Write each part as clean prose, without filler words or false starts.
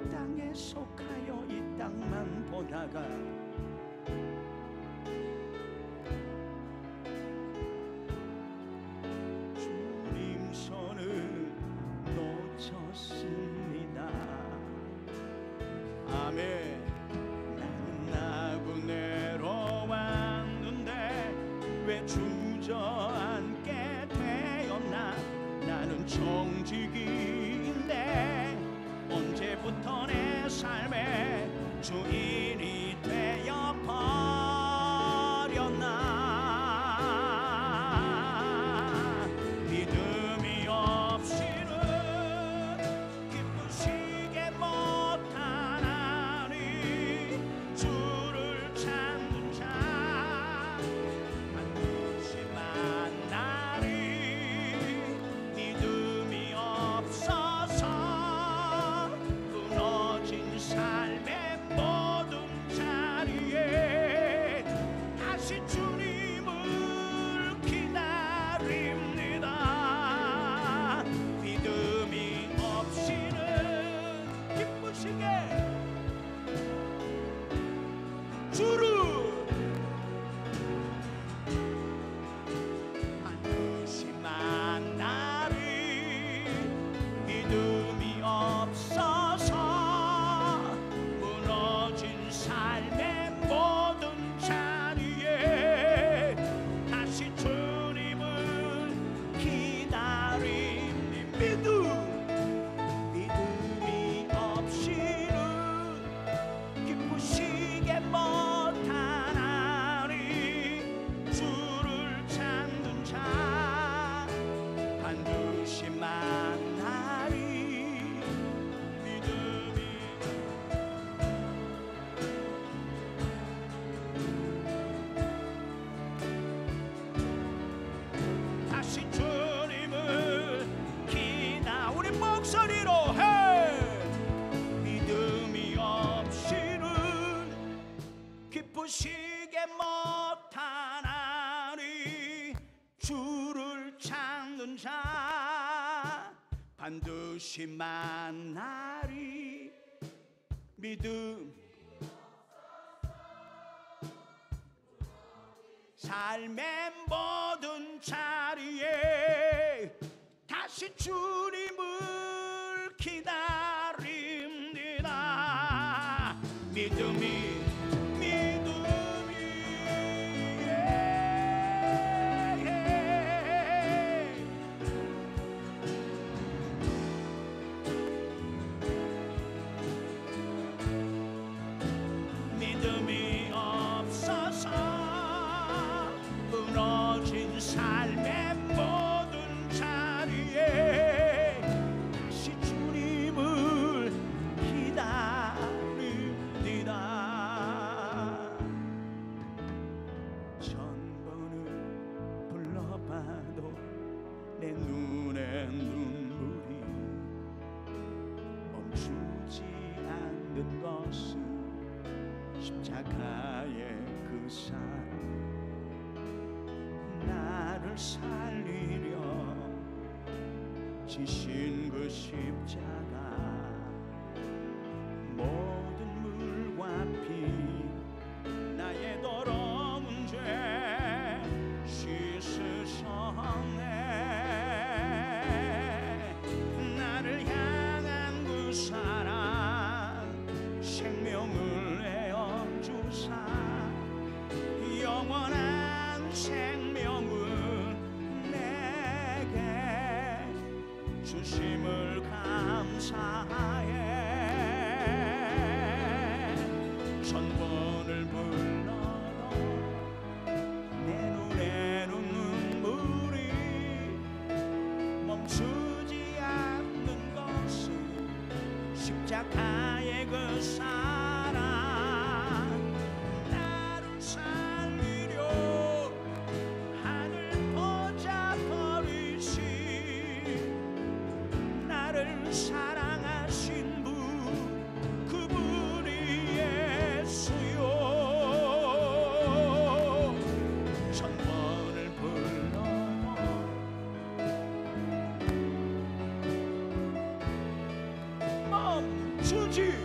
땅에 속하여 이 땅만 보다가 주님 손을 놓쳤습니다. 아멘. 나는 나그네로 왔는데 왜 주저앉게 되었나. 나는 정직인데 언제부터 내 삶의 주인이 되어 버렸나. 믿음이 없이는 기쁘시게 못하나니 주를 찾는 자 반드시 만나리. 믿음이 없어서 끊어진 삶의 모든 자리에 다시 주님을 기다립니다. 믿음이 없이는 기쁘시게 주를 반드시 만나리. 믿음이 없어서 무너진 삶의 모든 자리에 다시 주님을 기다리니. 믿음이 없이는 기쁘시게 못하나니 주를 찾는 자 반드시 만나리. 믿음이 다시 주님을 기다. 우리 목소리로 해. 믿음이 없이는 기쁘시게 못하나니 주를 찾는 자 반드시 만나리. 믿음 삶의 모든 자리에 다시 주님을 기다립니다. 믿음이 믿음이 없어서 무너진 삶의 모든 자리에 다시 주님을 기다립니다. 천번을 불러봐도 내 눈에 눈물이 멈추지 않는 것은 십자가의 그 사랑. 나를 살리려 지신 그 십자가. 모든 물과 피 나의 더러운 죄 씻으셨네. 나를 향한 그 사랑 생명을 내어 주사 영원한 생명을 내게 주심을 감사해. 천번을 불러도 내 눈에는 눈물이 멈추지 않는 것은 십자가의 그 사랑. 나를 살리려 하늘 보자 버리신 나를 사랑하신 분 그분이 예수요. 천번을 불러도 멈추지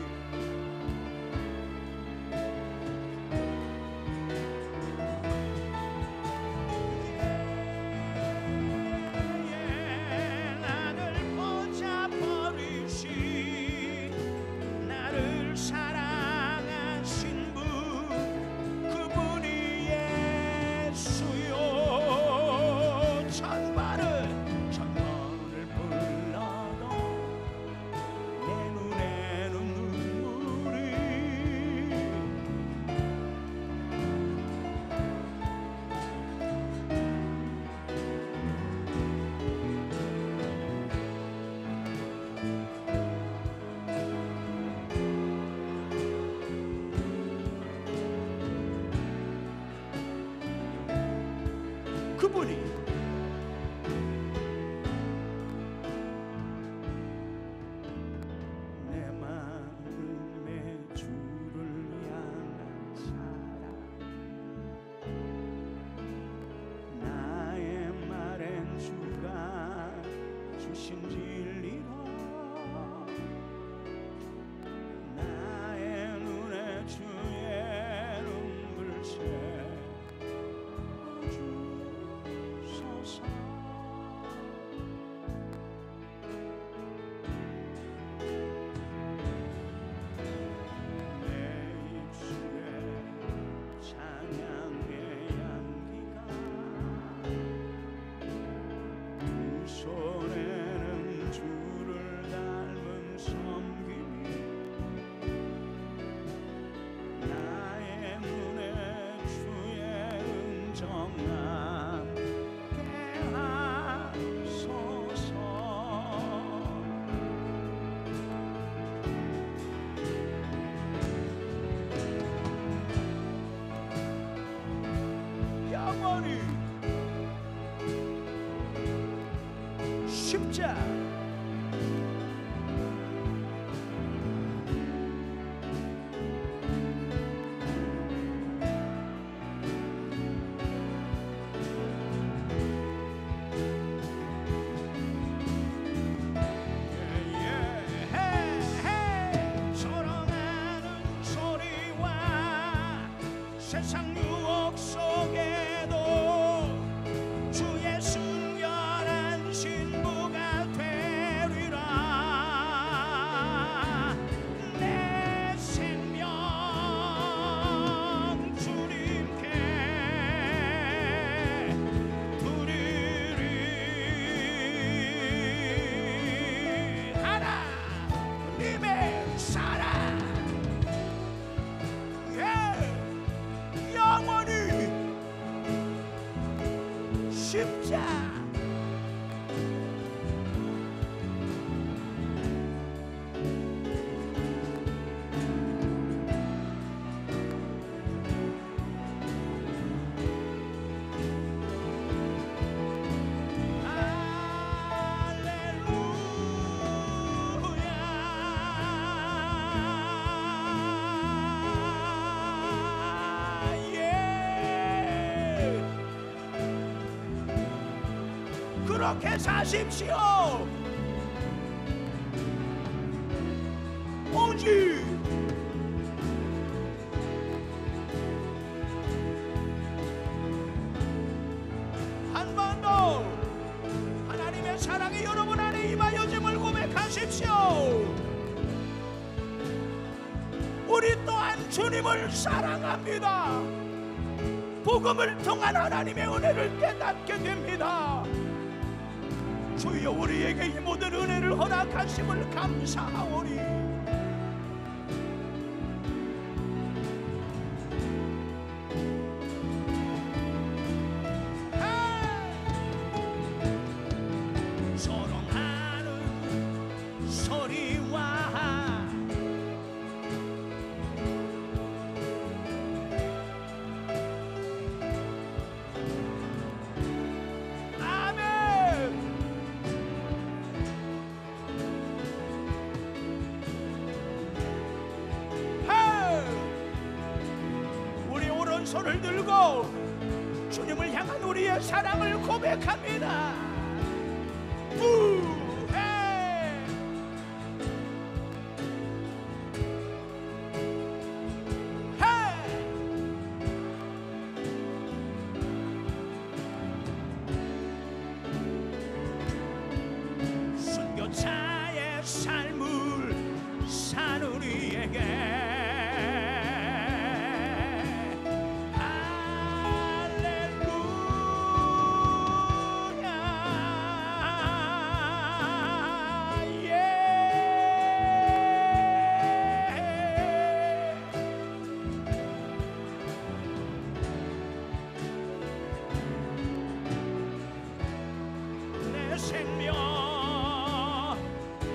십자. 세상 유혹 속에도 주의 순결한 신부가 되리라. 내 생명 주님께 드리리. 하나님의 사랑 영원히 십자. 그렇게 사십시오. 오직 한 번 더 하나님의 사랑이 여러분 안에 임하여짐을 고백하십시오. 우리 또한 주님을 사랑합니다. 복음을 통한 하나님의 은혜를 깨닫게 됩니다. 주여 우리에게 이 모든 은혜를 허락하심을 감사하오니 소롱하는 소리와 손을 들고 주님을 향한 우리의 사랑을 고백합니다. 순교자의 삶을 산 우리에게 생명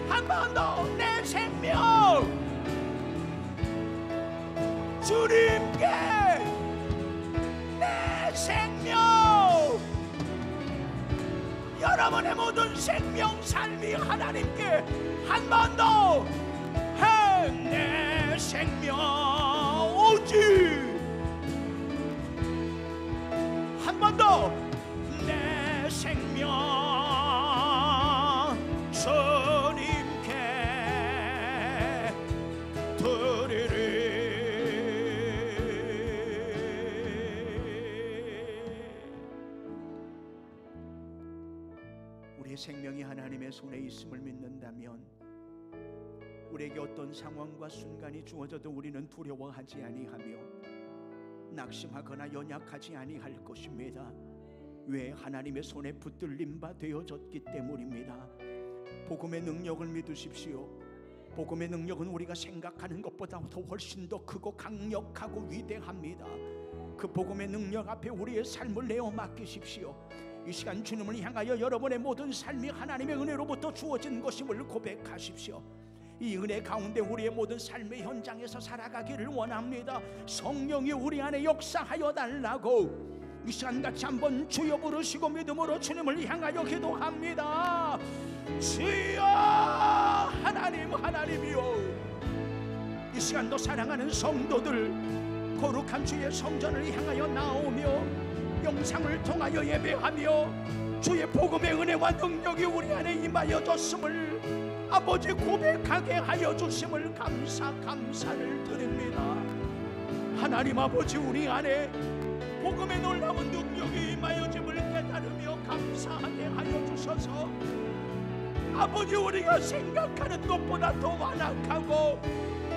한 번 더 내 생명 주님께 내 생명 여러분의 모든 생명 삶이 하나님께 한 번 더 내 생명 오직 한 번 더 내 생명 주님께 드리리. 우리의 생명이 하나님의 손에 있음을 믿는다면 우리에게 어떤 상황과 순간이 주어져도 우리는 두려워하지 아니하며 낙심하거나 연약하지 아니할 것입니다. 왜? 하나님의 손에 붙들림 바 되어졌기 때문입니다. 복음의 능력을 믿으십시오. 복음의 능력은 우리가 생각하는 것보다 더 훨씬 더 크고 강력하고 위대합니다. 그 복음의 능력 앞에 우리의 삶을 내어 맡기십시오. 이 시간 주님을 향하여 여러분의 모든 삶이 하나님의 은혜로부터 주어진 것임을 고백하십시오. 이 은혜 가운데 우리의 모든 삶의 현장에서 살아가기를 원합니다. 성령이 우리 안에 역사하여 달라고 이 시간 같이 한번 주여 부르시고 믿음으로 주님을 향하여 기도합니다. 주여 하나님, 하나님이여, 이 시간도 사랑하는 성도들 거룩한 주의 성전을 향하여 나오며 영상을 통하여 예배하며 주의 복음의 은혜와 능력이 우리 안에 임하여졌음을 아버지 고백하게 하여 주심을 감사를 드립니다. 하나님 아버지, 우리 안에 복음의 놀라운 능력이 임하여짐을 깨달으며 감사하게 하여 주셔서 아버지, 우리가 생각하는 것보다 더 완악하고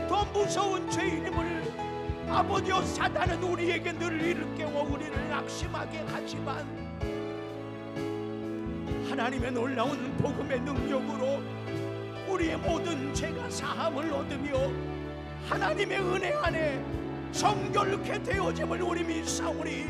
더 무서운 죄인임을 아버지여, 사단은 우리에게 늘 일깨워 우리를 낙심하게 하지만 하나님의 놀라운 복음의 능력으로 우리의 모든 죄가 사함을 얻으며 하나님의 은혜 안에 정결케 되어짐을 우리 믿사오니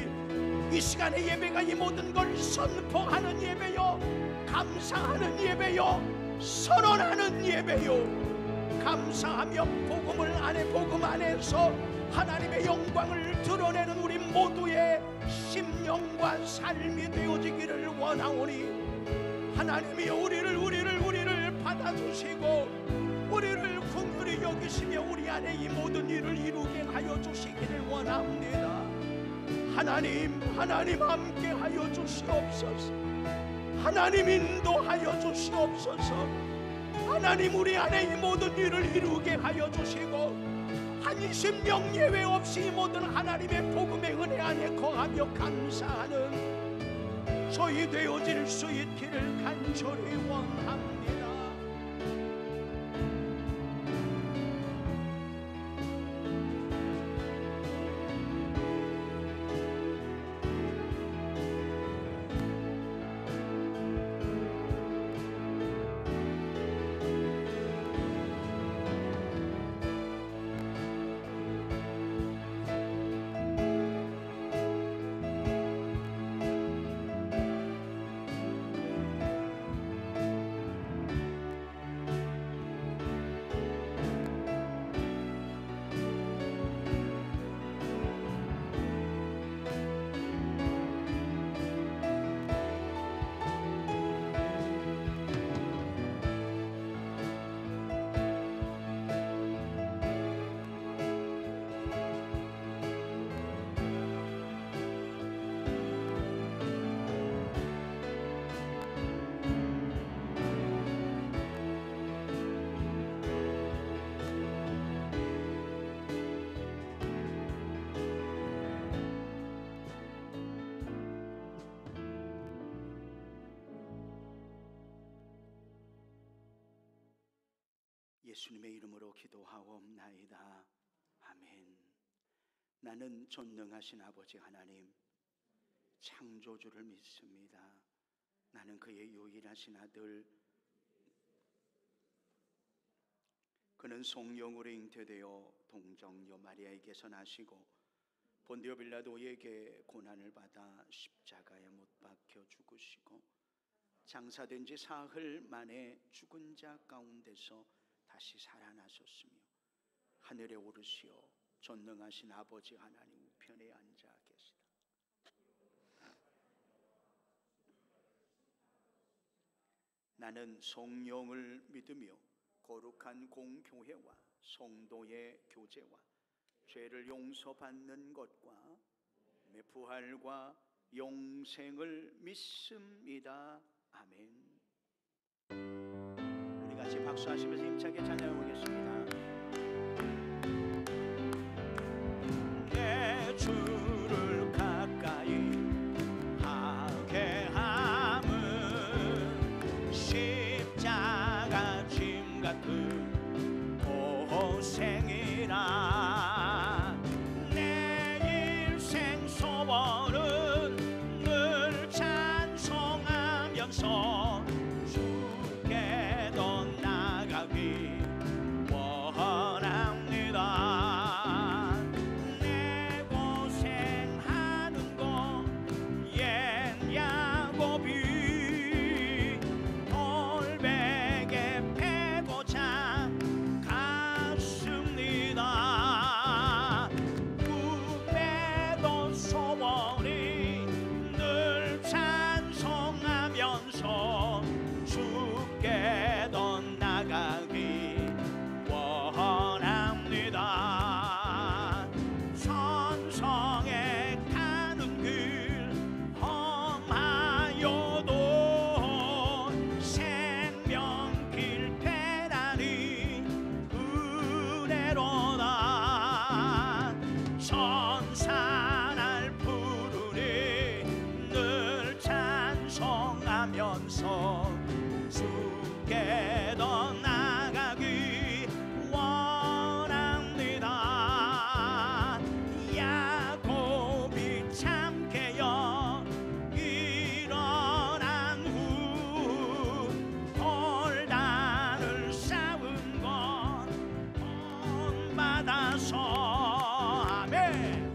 이 시간의 예배가 이 모든 걸 선포하는 예배요, 감사하는 예배요, 선언하는 예배요, 감사하며 복음 안에서 하나님의 영광을 드러내는 우리 모두의 심령과 삶이 되어지기를 원하오니 하나님이여, 우리를 받아주시고 우리를 긍휼히 여기시며 우리 안에 이 모든 일을 이루게 하여 주시기를 원합니다. 하나님 함께 하여 주시옵소서. 하나님 인도하여 주시옵소서. 하나님, 우리 안에 이 모든 일을 이루게 하여 주시고 한심령 예외 없이 이 모든 하나님의 복음의 은혜 안에 거하며 감사하는 저희 되어질 수 있기를 간절히 원합니다. 예수님의 이름으로 기도하옵나이다. 아멘. 나는 전능하신 아버지 하나님, 창조주를 믿습니다. 나는 그의 유일하신 아들, 그는 성령으로 잉태되어 동정녀 마리아에게서 나시고 본디오 빌라도에게 고난을 받아 십자가에 못 박혀 죽으시고 장사된 지 사흘 만에 죽은 자 가운데서 다시 살아나셨으며 하늘에 오르시어 전능하신 아버지 하나님 우편에 앉아 계시다. 나는 성령을 믿으며 거룩한 공교회와 성도의 교제와 죄를 용서받는 것과 부활과 영생을 믿습니다. 아멘. 우리 같이 박수하시면서 힘차게 찬양해 보겠습니다. 내 주를 가까이 하게 함은 십자가 짐 같은 고생이라. 내 일생 소원은 늘 찬송하면서 주께 더 나가기 원합니다. 내 고생하는 거 옛 야곱이 돌베개 패고 자 하소서. 아멘.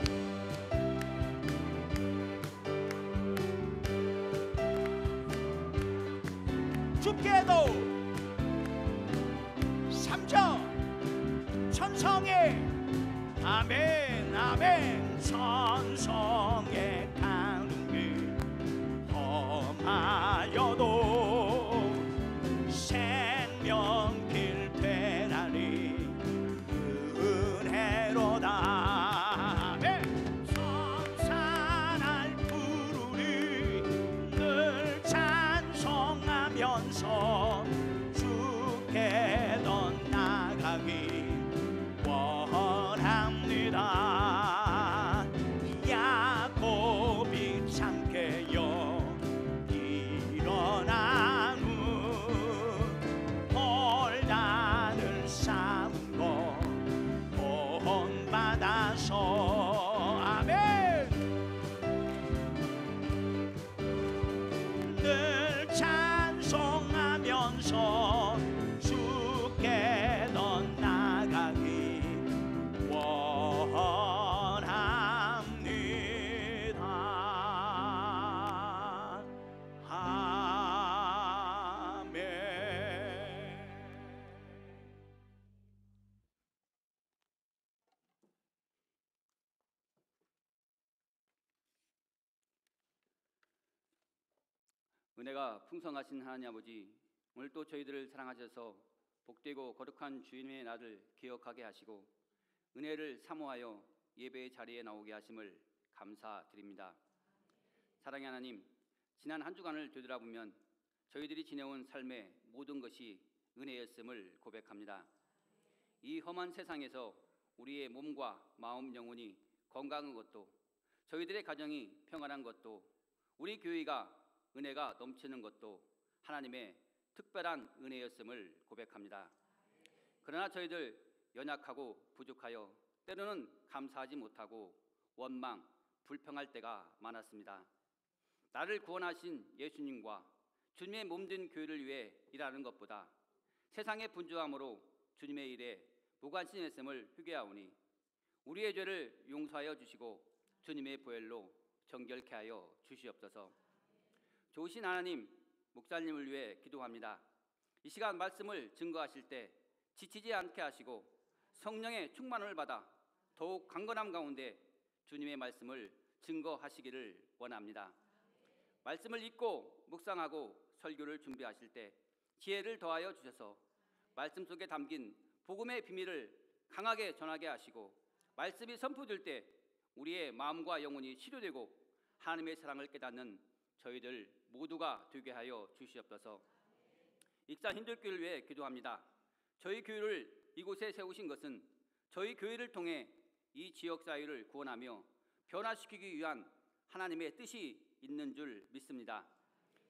주께도 삼정 천성에 아멘 아멘. 천성에 가는 길 험하여도 생명길 되나니 은혜로다. 아멘. 성산할 부르리 늘 찬송하면서 주께 더 나가기 원합니다. 야곱이 참게요 일어나는 홀단을 쌓고 본받아서 아멘. 늘 찬송하면서 주께 더 나가기 원합니다. 아멘. 은혜가 풍성하신 하나님 아버지, 오늘 또 저희들을 사랑하셔서 복되고 거룩한 주님의 날을 기억하게 하시고 은혜를 사모하여 예배의 자리에 나오게 하심을 감사드립니다. 사랑의 하나님, 지난 한 주간을 되돌아보면 저희들이 지내온 삶의 모든 것이 은혜였음을 고백합니다. 이 험한 세상에서 우리의 몸과 마음, 영혼이 건강한 것도, 저희들의 가정이 평안한 것도, 우리 교회가 은혜가 넘치는 것도 하나님의 특별한 은혜였음을 고백합니다. 그러나 저희들 연약하고 부족하여 때로는 감사하지 못하고 원망, 불평할 때가 많았습니다. 나를 구원하신 예수님과 주님의 몸된 교회를 위해 일하는 것보다 세상의 분주함으로 주님의 일에 무관심했음을 회개하오니 우리의 죄를 용서하여 주시고 주님의 보혈로 정결케 하여 주시옵소서. 좋으신 하나님, 목사님을 위해 기도합니다. 이 시간 말씀을 증거하실 때 지치지 않게 하시고 성령의 충만을 받아 더욱 강건함 가운데 주님의 말씀을 증거하시기를 원합니다. 말씀을 읽고 묵상하고 설교를 준비하실 때 지혜를 더하여 주셔서 말씀 속에 담긴 복음의 비밀을 강하게 전하게 하시고 말씀이 선포될 때 우리의 마음과 영혼이 치료되고 하나님의 사랑을 깨닫는 저희들 모두가 되게 하여 주시옵소서. 익산 힌들교회를 위해 기도합니다. 저희 교회를 이곳에 세우신 것은 저희 교회를 통해 이 지역 사회를 구원하며 변화시키기 위한 하나님의 뜻이 있는 줄 믿습니다.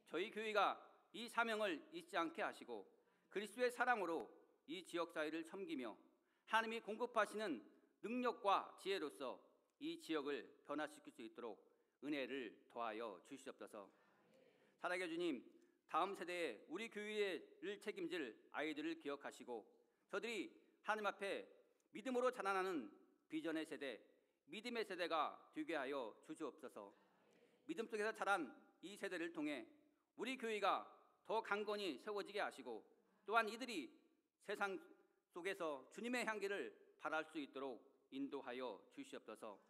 저희 교회가 이 사명을 잊지 않게 하시고 그리스도의 사랑으로 이 지역 사회를 섬기며 하나님이 공급하시는 능력과 지혜로서 이 지역을 변화시킬 수 있도록 은혜를 더하여 주시옵소서. 사랑의 주님, 다음 세대에 우리 교회를 책임질 아이들을 기억하시고 저들이 하나님 앞에 믿음으로 자라나는 비전의 세대, 믿음의 세대가 되게 하여 주시옵소서. 믿음 속에서 자란 이 세대를 통해 우리 교회가 더 강건히 세워지게 하시고 또한 이들이 세상 속에서 주님의 향기를 발할 수 있도록 인도하여 주시옵소서.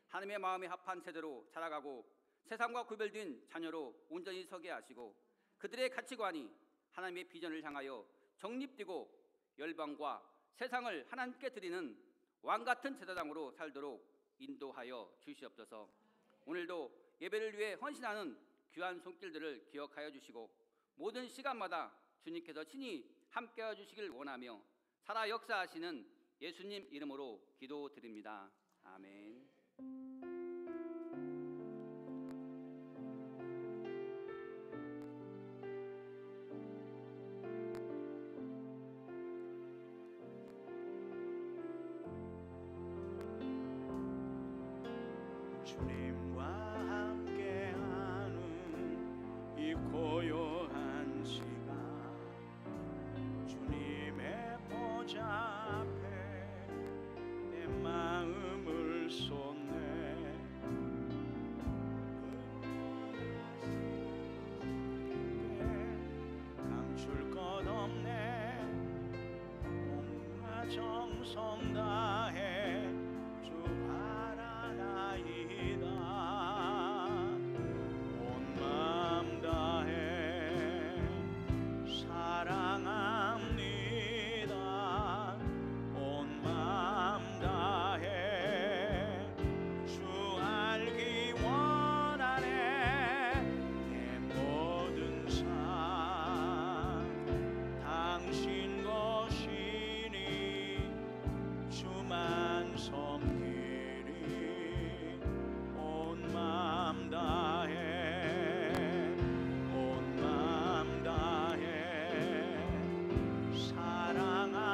하나님의 마음에 합한 세대로 자라가고 세상과 구별된 자녀로 온전히 서게 하시고 그들의 가치관이 하나님의 비전을 향하여 정립되고 열방과 세상을 하나님께 드리는 왕같은 제사장으로 살도록 인도하여 주시옵소서. 오늘도 예배를 위해 헌신하는 귀한 손길들을 기억하여 주시고 모든 시간마다 주님께서 친히 함께하여 주시길 원하며 살아 역사하시는 예수님 이름으로 기도드립니다. 아멘. 주님과 함께하는 이 고요한 시간 주님의 보좌 앞에 내 정성 다해 주 바라나이다. 온 마음 다해 사랑합니다. 온 마음 다해 주 알기 원하네. 내 모든 삶 당신 것이니 주만 섬기리. 온 마음 다해 온 마음 다해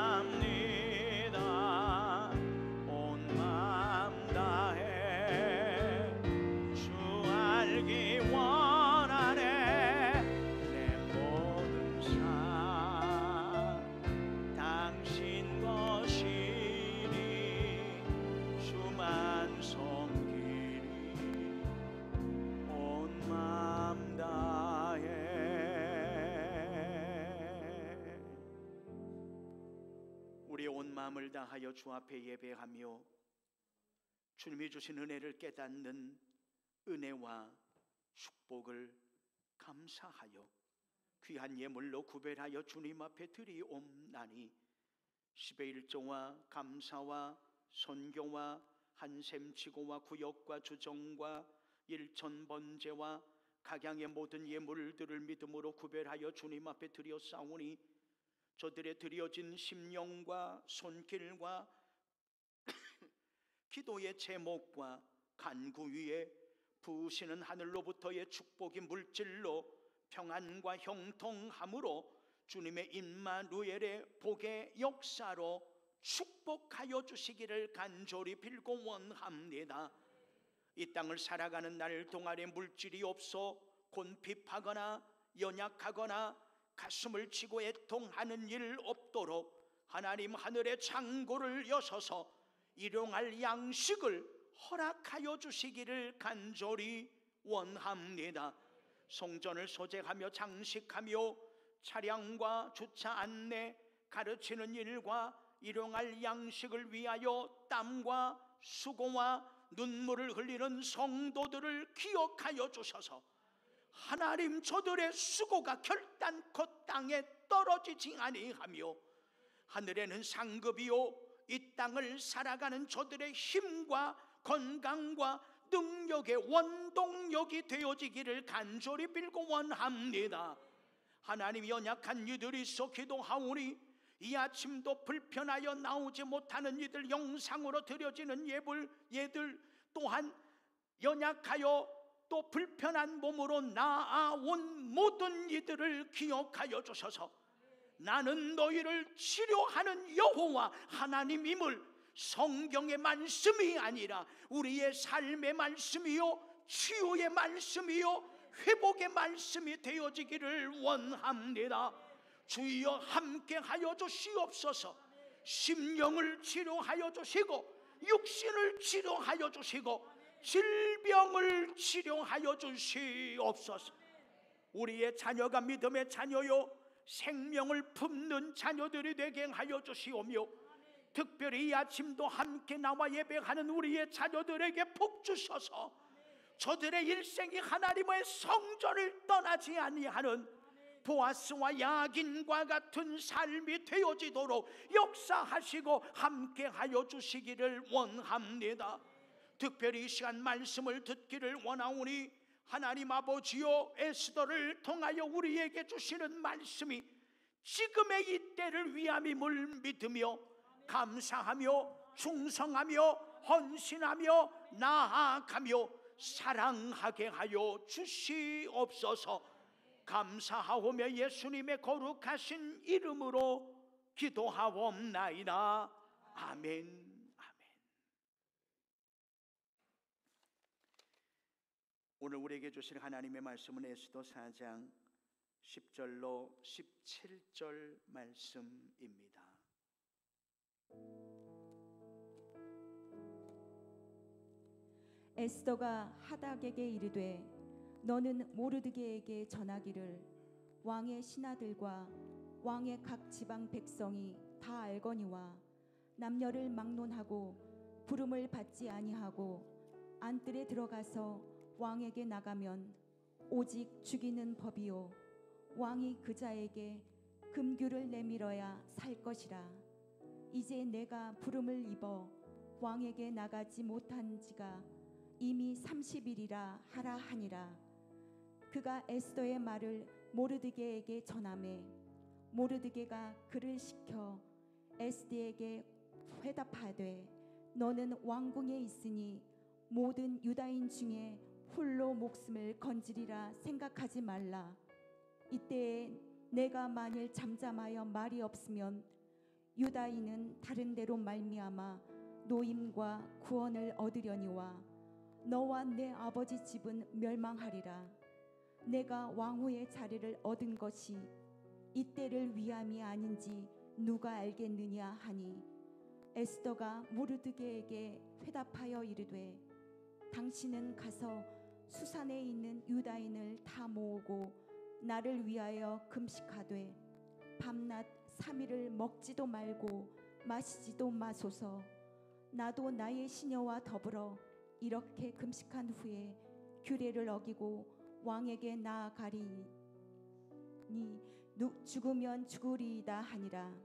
사랑합니다. 온 마음 다해 주 알기 원하네. 내 모든 삶 당신 것이니 주만 섬기리. 온 마음 다해. 우리의 온 마음을 다하여 주 앞에 예배하며 주님이 주신 은혜를 깨닫는 은혜와 축복을 감사하여 귀한 예물로 구별하여 주님 앞에 드리옵나니 10의 1조와 감사와 선교와 한샘치고와 구역과 주정과 일천번제와 각양의 모든 예물들을 믿음으로 구별하여 주님 앞에 드렸사오니 저들의 드려진 심령과 손길과 기도의 제목과 간구 위에 부으시는 하늘로부터의 축복이 물질로 평안과 형통함으로 주님의 임마누엘의 복의 역사로 축복하여 주시기를 간절히 빌고 원합니다. 이 땅을 살아가는 날 동안에 물질이 없어 곤핍하거나 연약하거나 가슴을 치고 애통하는 일 없도록 하나님 하늘의 창고를 여셔서 일용할 양식을 허락하여 주시기를 간절히 원합니다. 성전을 소재하며 장식하며 차량과 주차 안내 가르치는 일과 일용할 양식을 위하여 땀과 수고와 눈물을 흘리는 성도들을 기억하여 주셔서 하나님 저들의 수고가 결단코 땅에 떨어지지 아니하며 하늘에는 상급이요 이 땅을 살아가는 저들의 힘과 건강과 능력의 원동력이 되어지기를 간절히 빌고 원합니다. 하나님 연약한 이들이 있어 기도하오니 이 아침도 불편하여 나오지 못하는 이들 영상으로 드려지는 예들 또한 연약하여 또 불편한 몸으로 나아온 모든 이들을 기억하여 주셔서 나는 너희를 치료하는 여호와 하나님임을 성경의 말씀이 아니라 우리의 삶의 말씀이요 치유의 말씀이요 회복의 말씀이 되어지기를 원합니다. 주여 함께하여 주시옵소서. 심령을 치료하여 주시고 육신을 치료하여 주시고 질병을 치료하여 주시옵소서. 우리의 자녀가 믿음의 자녀요 생명을 품는 자녀들이 되게 하여 주시오며 특별히 이 아침도 함께 나와 예배하는 우리의 자녀들에게 복 주셔서 저들의 일생이 하나님의 성전을 떠나지 아니하는 보아스와 야긴과 같은 삶이 되어지도록 역사하시고 함께하여 주시기를 원합니다. 특별히 이 시간 말씀을 듣기를 원하오니 하나님 아버지여 에스더를 통하여 우리에게 주시는 말씀이 지금의 이 때를 위함임을 믿으며 감사하며 충성하며 헌신하며 나아가며 사랑하게 하여 주시옵소서. 감사하오며 예수님의 거룩하신 이름으로 기도하옵나이다. 아멘. 오늘 우리에게 주실 하나님의 말씀은 에스더 4장 10절로 17절 말씀입니다. 에스더가 하닥에게 이르되 너는 모르드게에게 전하기를 왕의 신하들과 왕의 각 지방 백성이 다 알거니와 남녀를 막론하고 부름을 받지 아니하고 안뜰에 들어가서 왕에게 나가면 오직 죽이는 법이요 왕이 그 자에게 금규를 내밀어야 살 것이라. 이제 내가 부름을 입어 왕에게 나가지 못한 지가 이미 30일이라 하라 하니라. 그가 에스더의 말을 모르드게에게 전하매 모르드게가 그를 시켜 에스더에게 회답하되 너는 왕궁에 있으니 모든 유다인 중에 홀로 목숨을 건지리라 생각하지 말라. 이때에 내가 만일 잠잠하여 말이 없으면 유다인은 다른 데로 말미암아 노임과 구원을 얻으려니와 너와 내 아버지 집은 멸망하리라. 내가 왕후의 자리를 얻은 것이 이때를 위함이 아닌지 누가 알겠느냐 하니 에스더가 모르드게에게 회답하여 이르되 당신은 가서 수산에 있는 유다인을 다 모으고 나를 위하여 금식하되 밤낮 3일을 먹지도 말고 마시지도 마소서. 나도 나의 시녀와 더불어 이렇게 금식한 후에 규례를 어기고 왕에게 나아가리니 죽으면 죽으리이다 하니라.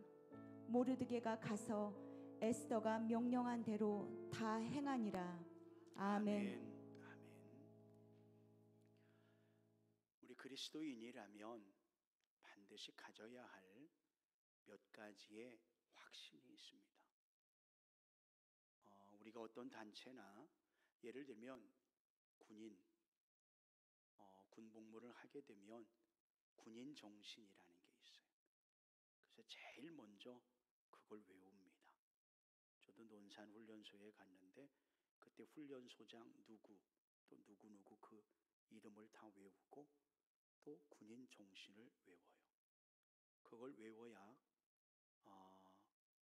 모르드게가 가서 에스더가 명령한 대로 다 행하니라. 아멘. 아멘. 우리 그리스도인이라면 반드시 가져야 할 몇 가지의 확신이 있습니다. 우리가 어떤 단체나 예를 들면 군인, 군복무를 하게 되면 군인 정신이라는 게 있어요. 그래서 제일 먼저 그걸 외웁니다. 저도 논산 훈련소에 갔는데 그때 훈련소장 누구 또 누구 그 이름을 다 외우고 또 군인 정신을 외워요. 그걸 외워야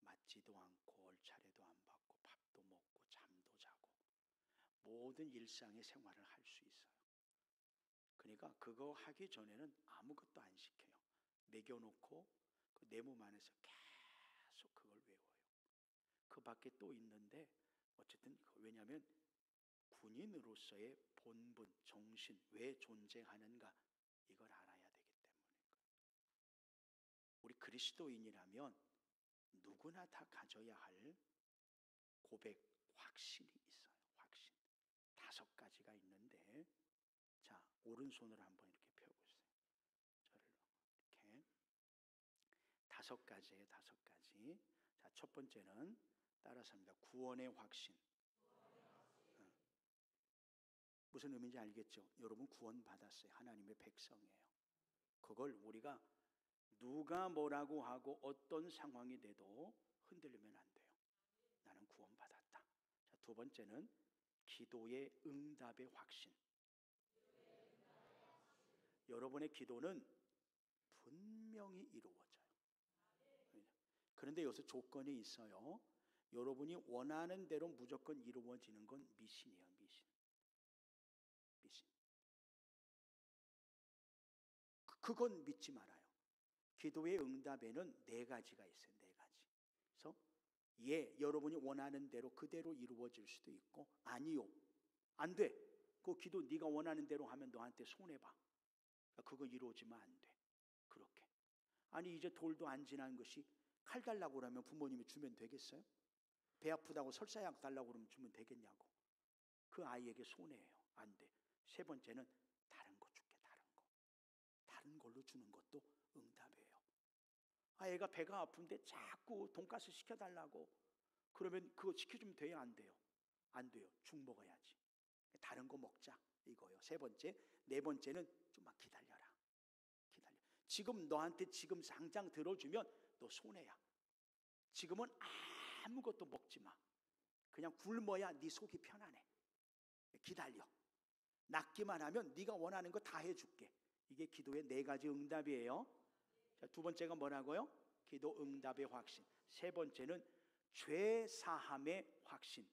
맞지도 않고 얼차례도 안 받고 밥도 먹고 잠도 자고 모든 일상의 생활을 할 수 있어요. 그러니까 그거 하기 전에는 아무것도 안 시켜요. 매겨놓고 그 내 몸 안에서 계속 그걸 외워요. 그 밖에 또 있는데 어쨌든 왜냐하면 군인으로서의 본분, 정신, 왜 존재하는가 이걸 알아야 되기 때문에. 우리 그리스도인이라면 누구나 다 가져야 할 고백, 확신이 있어요. 확신. 5가지가 있는데 자, 오른손으로 한번 이렇게 펴보세요. 저를 이렇게 5가지예요. 5가지. 자, 첫 번째는 따라서 합니다. 구원의 확신. 무슨 의미인지 알겠죠? 여러분 구원 받았어요. 하나님의 백성이에요. 그걸 우리가 누가 뭐라고 하고 어떤 상황이 돼도 흔들리면 안 돼요. 나는 구원 받았다. 자, 두 번째는 기도의 응답의 확신. 여러분의 기도는 분명히 이루어져요. 그런데 여기서 조건이 있어요. 여러분이 원하는 대로 무조건 이루어지는 건 미신이에요. 미신. 그건 믿지 말아요. 기도의 응답에는 4가지가 있어요. 4가지. 그래서 여러분이 원하는 대로 그대로 이루어질 수도 있고 아니요. 안 돼. 그 기도 네가 원하는 대로 하면 너한테 손해봐. 그거 이루어지면 안 돼. 그렇게. 아니 이제 돌도 안 지난 것이 칼 달라고 그러면 부모님이 주면 되겠어요? 배 아프다고 설사약 달라고 그러면 주면 되겠냐고. 그 아이에게 손해예요. 안 돼. 세 번째는 다른 거 줄게. 다른 걸로 주는 것도 응답이에요. 애가 배가 아픈데 자꾸 돈가스 시켜달라고 그러면 그거 시켜주면 돼요? 안 돼요? 안 돼요. 죽 먹어야지. 다른 거 먹자 이거요. 세 번째. 네 번째는 좀만 기다려라. 지금 너한테 지금 당장 들어주면 너 손해야. 지금은 아무것도 먹지 마. 그냥 굶어야 네 속이 편안해. 기다려. 낫기만 하면 네가 원하는 거 다 해줄게. 이게 기도의 4가지 응답이에요. 자, 두 번째가 뭐라고요? 기도 응답의 확신. 세 번째는 죄 사함의 확신.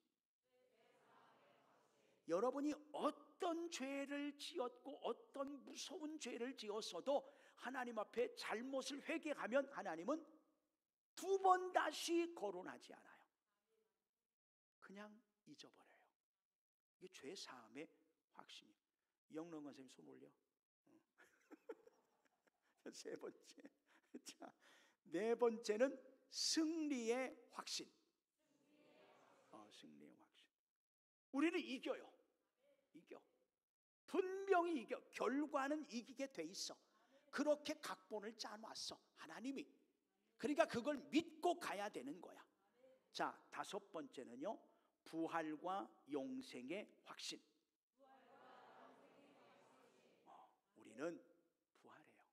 여러분이 어떤 죄를 지었고 어떤 무서운 죄를 지었어도 하나님 앞에 잘못을 회개하면 하나님은 2번 다시 거론하지 않아요. 그냥 잊어버려요. 이게 죄 사함의 확신이에요. 영롱 선생님 손 올려. 세 번째. 자, 네 번째는 승리의 확신. 승리의 확신. 우리는 이겨요. 이겨. 분명히 이겨. 결과는 이기게 돼 있어. 그렇게 각본을 짜놨어, 하나님이. 그러니까 그걸 믿고 가야 되는 거야. 자, 다섯 번째는요, 부활과 영생의 확신. 우리는 부활해요.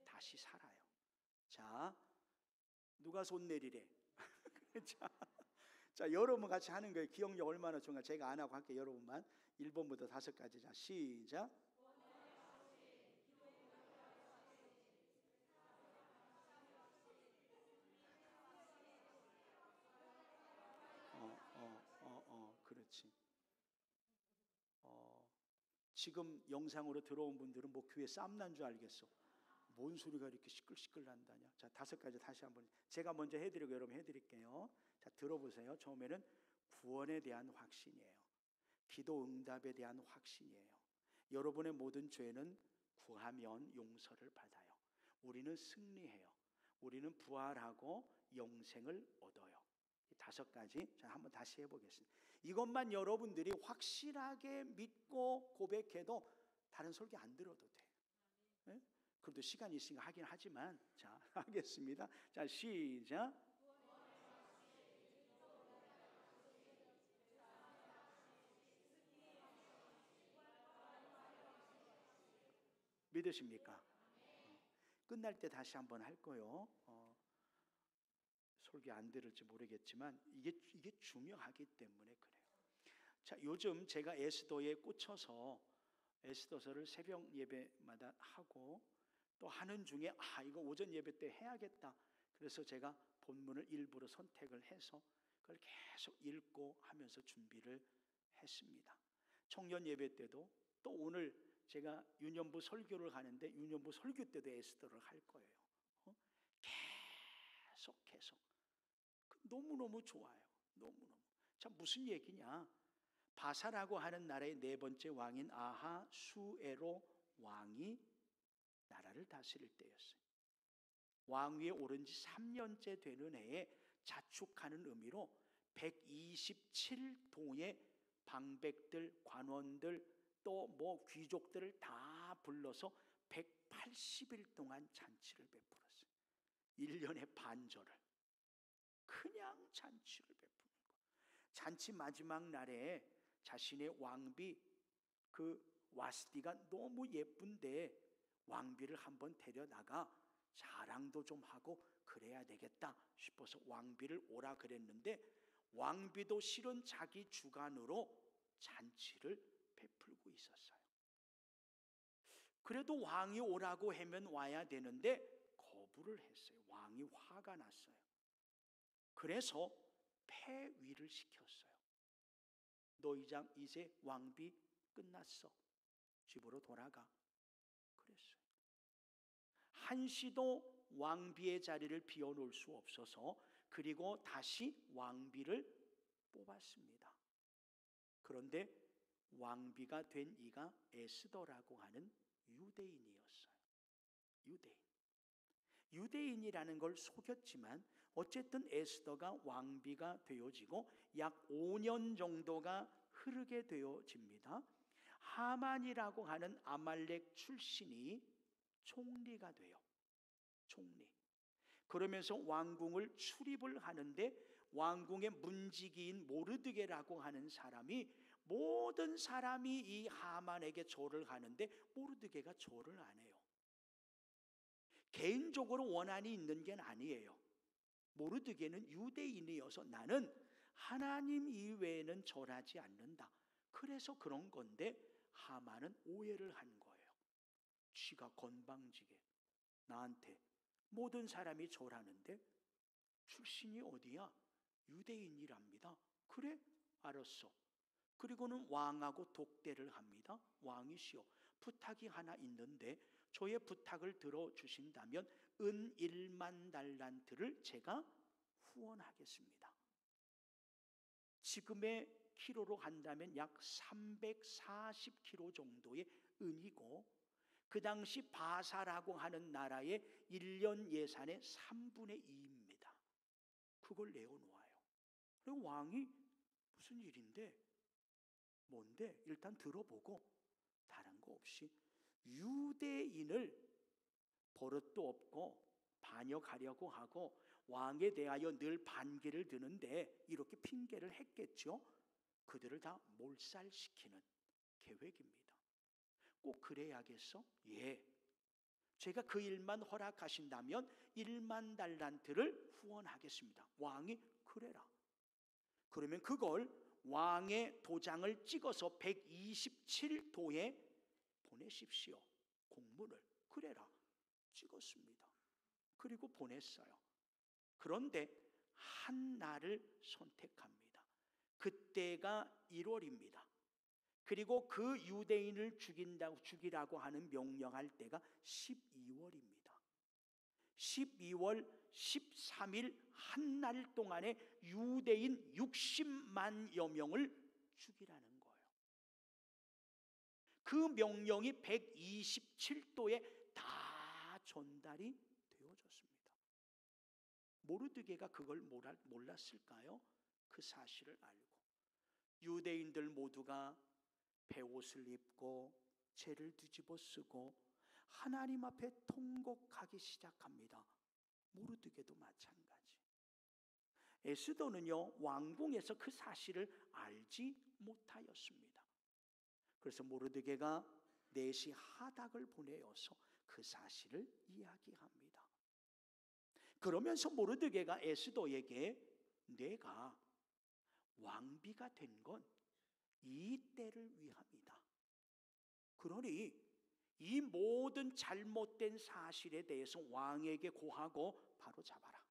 다시 살아요. 자, 누가 손 내리래? 자, 여러분 같이 하는 거예요. 기억력 얼마나 좋은가. 제가 안 하고 할게요. 여러분만. 1번부터 5까지. 자, 시작. 그렇지. 지금 영상으로 들어온 분들은 뭐 교회 쌈난 줄 알겠어. 뭔 소리가 이렇게 시끌시끌 난다냐. 자, 5가지 다시 한번 제가 먼저 해드리고 여러분 해드릴게요. 자, 들어보세요. 처음에는 구원에 대한 확신이에요. 기도 응답에 대한 확신이에요. 여러분의 모든 죄는 구하면 용서를 받아요. 우리는 승리해요. 우리는 부활하고 영생을 얻어요. 5가지. 자, 한번 다시 해보겠습니다. 이것만 여러분들이 확실하게 믿고 고백해도 다른 설교 안 들어도 돼. 네? 그래도 시간이 있으니까 하긴 하지만, 자, 하겠습니다. 자, 시작. 믿으십니까? 끝날 때 다시 한번 할 거요. 설교 안 들을지 모르겠지만 이게 중요하기 때문에 그래요. 자, 요즘 제가 에스더에 꽂혀서 에스더서를 새벽 예배마다 하고 또 하는 중에 이거 오전 예배 때 해야겠다. 그래서 제가 본문을 일부러 선택을 해서 그걸 계속 읽고 하면서 준비를 했습니다. 청년 예배 때도 또 오늘 제가 유년부 설교를 가는데 유년부 설교 때도 에스더를 할 거예요. 계속 너무너무 좋아요. 너무너무. 자, 무슨 얘기냐? 바사라고 하는 나라의 4번째 왕인 아하수에로 왕이 나라를 다스릴 때였어요. 왕위에 오른 지 3년째 되는 해에 자축하는 의미로 127동의 방백들, 관원들, 또 뭐 귀족들을 다 불러서 180일 동안 잔치를 베풀었어요. 1년의 반절을 그냥 잔치를 베푸는 거예요. 잔치 마지막 날에 자신의 왕비 그 와스디가 너무 예쁜데 왕비를 한번 데려다가 자랑도 좀 하고 그래야 되겠다 싶어서 왕비를 오라 그랬는데 왕비도 실은 자기 주관으로 잔치를 베풀고 있었어요. 그래도 왕이 오라고 하면 와야 되는데 거부를 했어요. 왕이 화가 났어요. 그래서 폐위를 시켰어요. 너 이제 왕비 끝났어. 집으로 돌아가. 그랬어요. 한시도 왕비의 자리를 비워놓을 수 없어서 그리고 다시 왕비를 뽑았습니다. 그런데 왕비가 된 이가 에스더라고 하는 유대인이었어요. 유대인이라는 걸 속였지만 어쨌든 에스더가 왕비가 되어지고 약 5년 정도가 흐르게 되어집니다. 하만이라고 하는 아말렉 출신이 총리가 돼요. 총리. 그러면서 왕궁을 출입을 하는데 왕궁의 문지기인 모르드게라고 하는 사람이 모든 사람이 이 하만에게 절을 하는데 모르드게가 절을 안 해요. 개인적으로 원한이 있는 게 아니에요. 모르드게는 유대인이어서 나는 하나님 이외에는 절하지 않는다. 그래서 그런 건데 하만은 오해를 한 거예요. 쥐가 건방지게 나한테 모든 사람이 절하는데 출신이 어디야? 유대인이랍니다. 그래? 알았어. 그리고는 왕하고 독대를 합니다. 왕이시여, 부탁이 하나 있는데 저의 부탁을 들어주신다면 은 1만 달란트를 제가 후원하겠습니다. 지금의 키로로 한다면 약 340kg 정도의 은이고, 그 당시 바사라고 하는 나라의 1년 예산의 3분의 2입니다. 그걸 내어놓아요. 그리고 왕이 무슨 일인데, 뭔데? 일단 들어보고 다른 거 없이 유대인을 버릇도 없고 반역하려고 하고 왕에 대하여 늘 반기를 드는데 이렇게 핑계를 했겠죠. 그들을 다 몰살시키는 계획입니다. 꼭 그래야겠어? 예. 제가 그 일만 허락하신다면 1만 달란트를 후원하겠습니다. 왕이 그래라. 그러면 그걸 왕의 도장을 찍어서 127도에 보내십시오. 공문을. 그래라. 찍었습니다. 그리고 보냈어요. 그런데 한 날을 선택합니다. 그때가 1월입니다. 그리고 그 유대인을 죽이라고 하는 명령할 때가 12월입니다. 12월 13일 한 날 동안에 유대인 60만여 명을 죽이라는 거예요. 그 명령이 127도에 다 전달이 되어졌습니다. 모르드게가 그걸 몰랐을까요? 그 사실을 알고 유대인들 모두가 베옷을 입고 죄를 뒤집어 쓰고 하나님 앞에 통곡하기 시작합니다. 모르드게도 마찬가지. 에스더는요, 왕궁에서 그 사실을 알지 못하였습니다. 그래서 모르드게가 넷이 하닥을 보내어서 그 사실을 이야기합니다. 그러면서 모르드게가 에스더에게 내가 왕비가 된 건 이 때를 위함이다. 그러니 이 모든 잘못된 사실에 대해서 왕에게 고하고 바로 잡아라.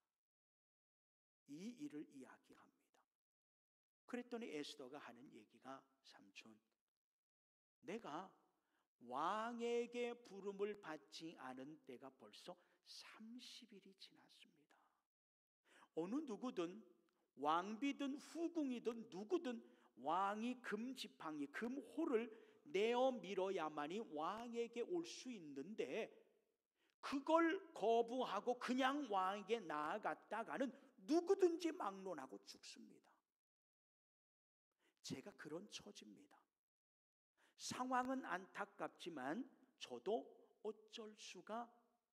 이 일을 이야기합니다. 그랬더니 에스더가 하는 얘기가 삼촌, 내가 왕에게 부름을 받지 않은 때가 벌써 30일이 지났습니다. 어느 누구든 왕비든 후궁이든 누구든 왕이 금지팡이, 금호를 내어 밀어야만이 왕에게 올 수 있는데 그걸 거부하고 그냥 왕에게 나아갔다가는 누구든지 막론하고 죽습니다. 제가 그런 처지입니다. 상황은 안타깝지만 저도 어쩔 수가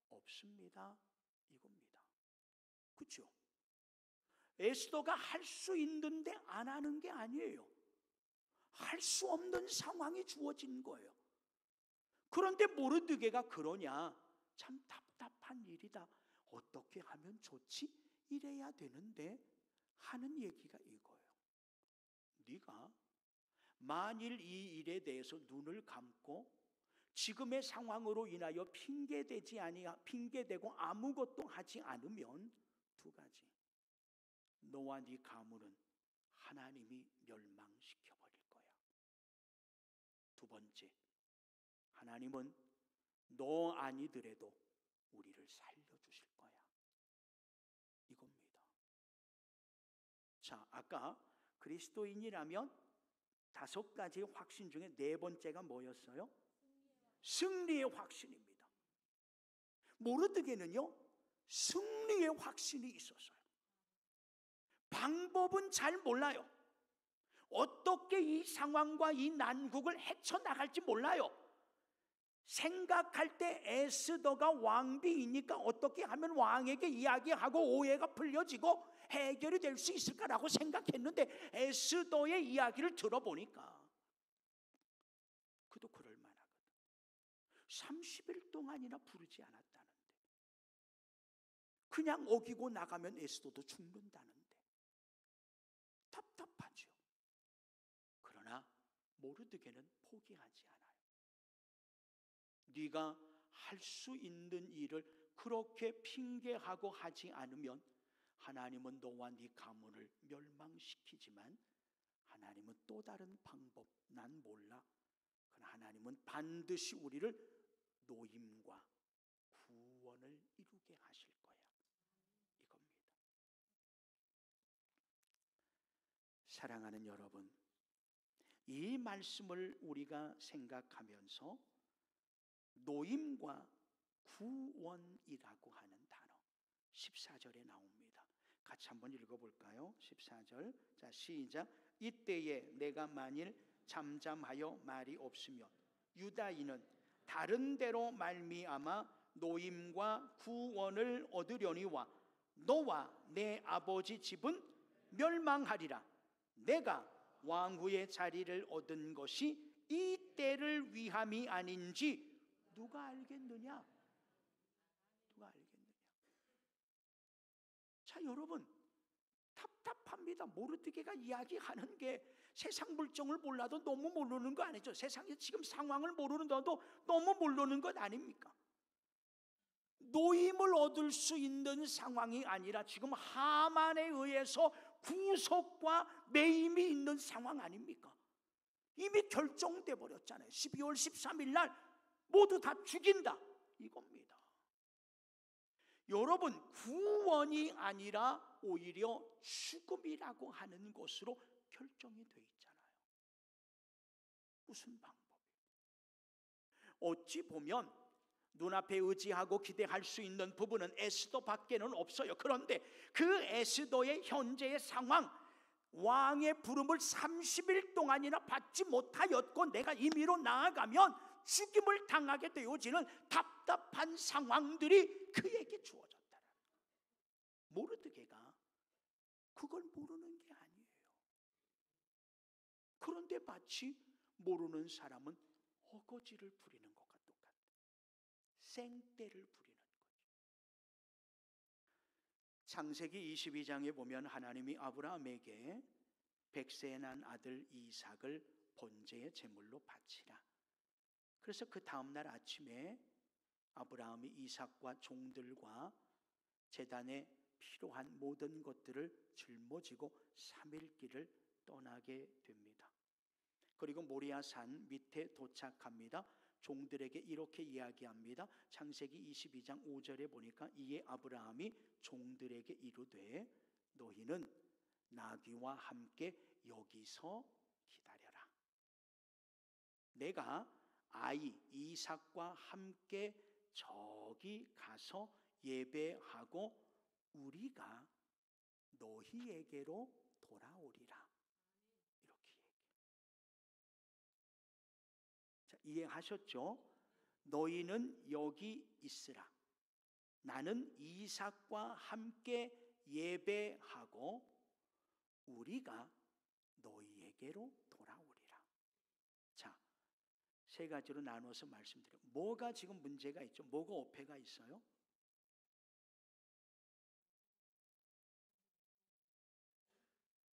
없습니다. 이겁니다. 그렇죠? 에스더가 할 수 있는데 안 하는 게 아니에요. 할 수 없는 상황이 주어진 거예요. 그런데 모르드게가 그러냐? 참 답답한 일이다. 어떻게 하면 좋지? 이래야 되는데 하는 얘기가 이거예요. 네가 만일 이 일에 대해서 눈을 감고 지금의 상황으로 인하여 핑계대고 아무것도 하지 않으면 두 가지. 너와 네 가문은 하나님이 멸망시켜버릴 거야. 두 번째, 하나님은 너 아니더라도 우리를 살려주실 거야. 이겁니다. 자, 아까 그리스도인이라면 5가지의 확신 중에 4번째가 뭐였어요? 승리의 확신입니다. 모르드게는요, 승리의 확신이 있었어요. 방법은 잘 몰라요. 어떻게 이 상황과 이 난국을 헤쳐나갈지 몰라요. 생각할 때 에스더가 왕비이니까 어떻게 하면 왕에게 이야기하고 오해가 풀려지고 해결이 될 수 있을까라고 생각했는데 에스더의 이야기를 들어보니까 그도 그럴 만하거든. 30일 동안이나 부르지 않았다는데, 그냥 어기고 나가면 에스더도 죽는다는데 답답하죠. 그러나 모르드게는 포기하지 않아요. 네가 할 수 있는 일을 그렇게 핑계하고 하지 않으면 하나님은 너와 네 가문을 멸망시키지만 하나님은 또 다른 방법, 난 몰라. 그러나 하나님은 반드시 우리를 노임과 구원을 이루게 하실 거야. 이겁니다. 사랑하는 여러분, 이 말씀을 우리가 생각하면서 노임과 구원이라고 하는 단어 14절에 나옵니다. 같이 한번 읽어볼까요? 14절. 자, 시작. 이때에 내가 만일 잠잠하여 말이 없으면 유다인은 다른 데로 말미암아 노임과 구원을 얻으려니와 너와 내 아버지 집은 멸망하리라. 내가 왕후의 자리를 얻은 것이 이 때를 위함이 아닌지 누가 알겠느냐? 누가 알겠느냐? 자, 여러분, 답답합니다. 모르드게가 이야기하는 게 세상 물정을 몰라도 너무 모르는 거 아니죠? 세상의 지금 상황을 모르는데도 너무 모르는 것 아닙니까? 노임을 얻을 수 있는 상황이 아니라 지금 하만에 의해서 구속과 매임이 있는 상황 아닙니까? 이미 결정돼 버렸잖아요. 12월 13일 날 모두 다 죽인다 이겁니다. 여러분, 구원이 아니라 오히려 죽음이라고 하는 것으로 결정이 돼 있잖아요. 무슨 방법이에요? 어찌 보면 눈앞에 의지하고 기대할 수 있는 부분은 에스더밖에는 없어요. 그런데 그 에스더의 현재의 상황, 왕의 부름을 30일 동안이나 받지 못하였고 내가 임의로 나아가면 죽임을 당하게 되어지는 답답한 상황들이 그에게 주어졌다. 모르드게가 그걸 모르는 게 아니에요. 그런데 마치 모르는 사람은 어거지를 부리는 것과 똑같다. 생떼를 부리는 거죠. 창세기 22장에 보면 하나님이 아브라함에게 100세에 난 아들 이삭을 번제의 제물로 바치라. 그래서 그 다음날 아침에 아브라함이 이삭과 종들과 제단에 필요한 모든 것들을 짊어지고 3일 길을 떠나게 됩니다. 그리고 모리아산 밑에 도착합니다. 종들에게 이렇게 이야기합니다. 창세기 22장 5절에 보니까 이에 아브라함이 종들에게 이르되 너희는 나귀와 함께 여기서 기다려라. 내가 아이 이삭과 함께 저기 가서 예배하고 우리가 너희에게로 돌아오리라. 이렇게 얘기해요. 자, 이해하셨죠? 너희는 여기 있으라. 나는 이삭과 함께 예배하고 우리가 너희에게로 돌아오리라. 자, 세 가지로 나눠서 말씀드려요. 뭐가 지금 문제가 있죠? 뭐가 어폐가 있어요?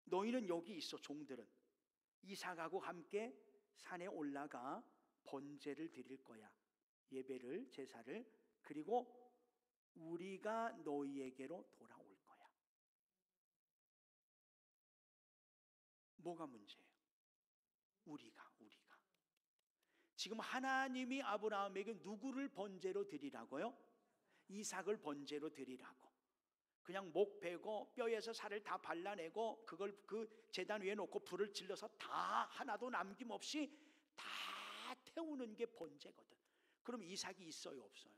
너희는 여기 있어. 종들은 이삭하고 함께 산에 올라가 번제를 드릴 거야. 예배를, 제사를. 그리고 우리가 너희에게로 돌아올 거야. 뭐가 문제예요? 우리가 지금 하나님이 아브라함에게 누구를 번제로 드리라고요? 이삭을 번제로 드리라고. 그냥 목 베고 뼈에서 살을 다 발라내고 그걸 그 제단 위에 놓고 불을 질러서 다 하나도 남김없이 다 태우는 게 번제거든. 그럼 이삭이 있어요, 없어요?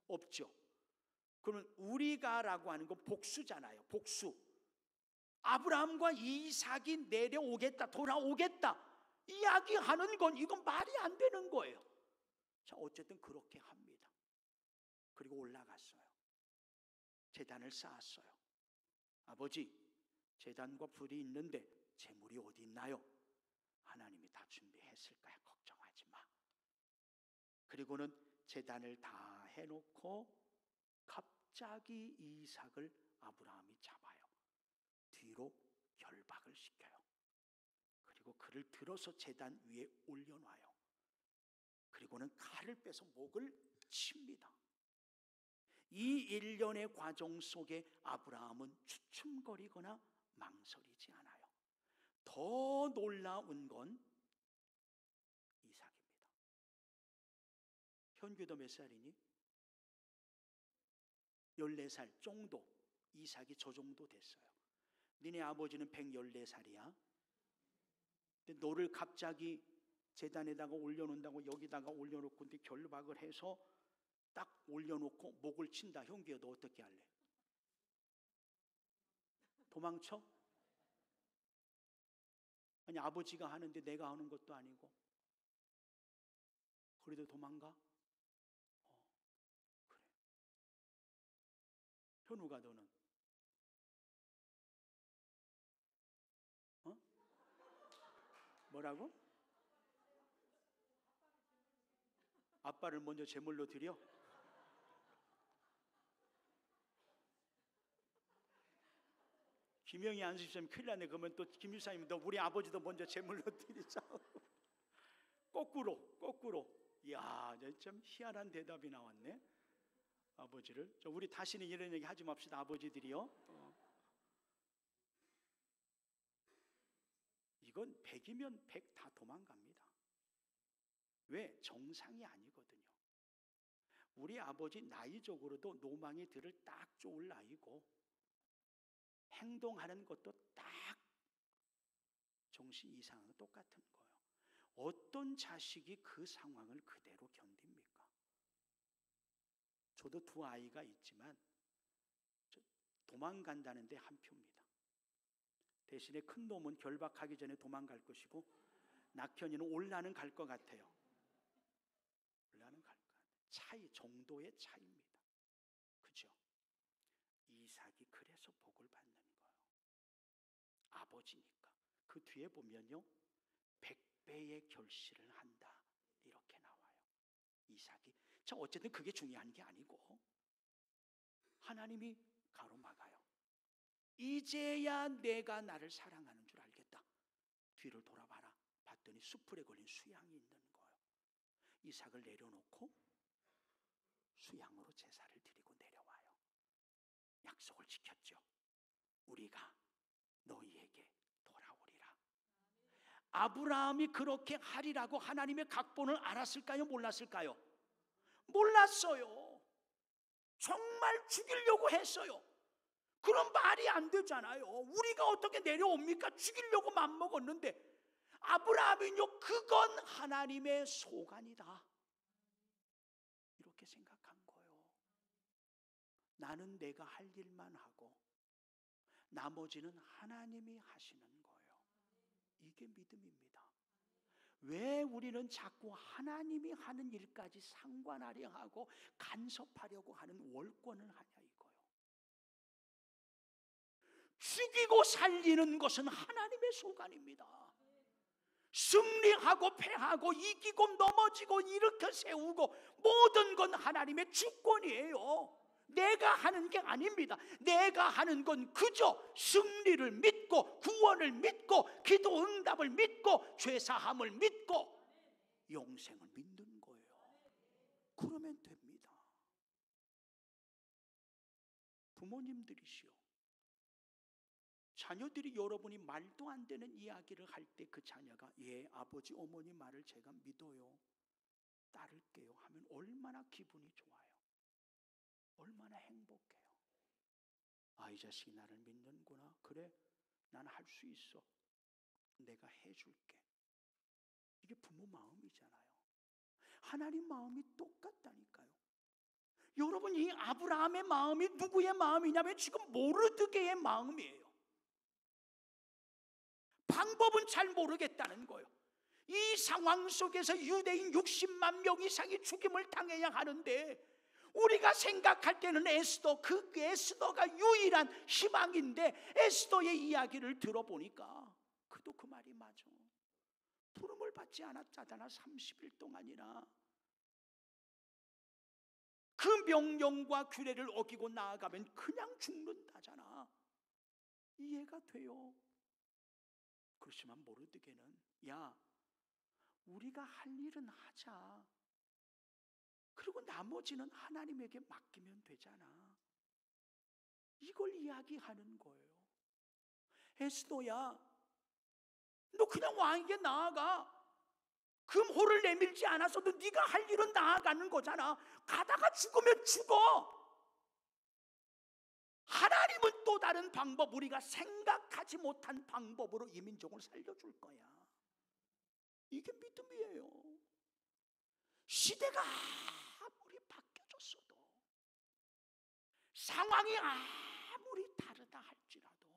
없죠. 그러면 우리가라고 하는 건 복수잖아요. 복수. 아브라함과 이삭이 내려오겠다, 돌아오겠다 이야기하는 건 이건 말이 안 되는 거예요. 자, 어쨌든 그렇게 합니다. 그리고 올라갔어요. 제단을 쌓았어요. 아버지, 제단과 불이 있는데 제물이 어디 있나요? 하나님이 다 준비했을 거야. 걱정하지 마. 그리고는 제단을 다 해놓고 갑자기 이삭을 아브라함이 잡아요. 뒤로 결박을 시켜요. 그리고 그를 들어서 제단 위에 올려놔요. 그리고는 칼을 빼서 목을 칩니다. 이 일련의 과정 속에 아브라함은 주춤거리거나 망설이지 않아요. 더 놀라운 건 이삭입니다. 현규도 몇 살이니? 14살 정도. 이삭이 저 정도 됐어요. 니네 아버지는 114살이야. 근데 너를 갑자기 제단에다가 올려놓는다고 여기다가 올려놓고 근데 결박을 해서 딱 올려놓고 목을 친다. 형기야, 너 어떻게 할래? 도망쳐? 아니, 아버지가 하는데 내가 하는 것도 아니고 그래도 도망가? 그래. 현우가 너는? 뭐라고? 아빠를 먼저 제물로 드려? 김영희 안수집사님 큰일 나네. 그러면 또 김유사님 너 우리 아버지도 먼저 제물로 드리자. 거꾸로. 이야, 참 희한한 대답이 나왔네. 아버지를. 우리 다시는 이런 얘기 하지 맙시다. 아버지들이요. 이건 100이면 100 다 도망갑니다. 왜? 정상이 아니거든요. 우리 아버지 나이적으로도 노망이 들을 딱 좋을 나이고 행동하는 것도 딱 정신 이상하고 똑같은 거예요. 어떤 자식이 그 상황을 그대로 견딥니까? 저도 두 아이가 있지만 도망간다는데 한 표입니다. 대신에 큰 놈은 결박하기 전에 도망갈 것이고 낙현이는 올라는 갈 것 같아요. 올라는 갈 것 같아요. 차이, 정도의 차이입니다. 그죠? 이삭이 그래서 복을 받는 거예요. 아버지니까. 그 뒤에 보면요, 100배의 결실을 한다 이렇게 나와요. 이삭이. 자, 어쨌든 그게 중요한 게 아니고 하나님이 가로막아요. 이제야 내가 나를 사랑하는 줄 알겠다. 뒤를 돌아봐라. 봤더니 수풀에 걸린 수양이 있는 거예요. 이삭을 내려놓고 수양으로 제사를 드리고 내려와요. 약속을 지켰죠. 우리가 너희에게 돌아오리라. 아브라함이 그렇게 하리라고 하나님의 각본을 알았을까요? 몰랐을까요? 몰랐어요. 정말 죽이려고 했어요. 그런 말이 안 되잖아요. 우리가 어떻게 내려옵니까? 죽이려고 맘먹었는데 아브라함은요, 그건 하나님의 소관이다 이렇게 생각한 거예요. 나는 내가 할 일만 하고 나머지는 하나님이 하시는 거예요. 이게 믿음입니다. 왜 우리는 자꾸 하나님이 하는 일까지 상관하려 하고 간섭하려고 하는 월권을 하냐 이거예요. 죽이고 살리는 것은 하나님의 소관입니다. 승리하고 패하고 이기고 넘어지고 일으켜 세우고 모든 건 하나님의 주권이에요. 내가 하는 게 아닙니다. 내가 하는 건 그저 승리를 믿고 구원을 믿고 기도 응답을 믿고 죄사함을 믿고 영생을 믿는 거예요. 그러면 됩니다. 부모님들이시오. 자녀들이 여러분이 말도 안 되는 이야기를 할 때 그 자녀가 예, 아버지 어머니 말을 제가 믿어요, 따를게요 하면 얼마나 기분이 좋아요. 얼마나 행복해요. 아, 이 자식이 나를 믿는구나. 그래, 난 할 수 있어. 내가 해줄게. 이게 부모 마음이잖아요. 하나님 마음이 똑같다니까요. 여러분, 이 아브라함의 마음이 누구의 마음이냐면 지금 모르드게의 마음이에요. 방법은 잘 모르겠다는 거예요. 이 상황 속에서 유대인 60만 명 이상이 죽임을 당해야 하는데 우리가 생각할 때는 에스더, 그 에스더가 유일한 희망인데 에스더의 이야기를 들어보니까 그도 그 말이 맞아. 부름을 받지 않았잖아. 30일 동안이나 그 명령과 규례를 어기고 나아가면 그냥 죽는다잖아. 이해가 돼요. 그렇지만 모르드게는 야, 우리가 할 일은 하자. 그리고 나머지는 하나님에게 맡기면 되잖아. 이걸 이야기하는 거예요. 에스더야, 너 그냥 왕에게 나아가. 금호를 내밀지 않았어도 네가 할 일은 나아가는 거잖아. 가다가 죽으면 죽어. 하나님은 또 다른 방법, 우리가 생각하지 못한 방법으로 이 민족을 살려줄 거야. 이게 믿음이에요. 시대가 아무리 바뀌어졌어도, 상황이 아무리 다르다 할지라도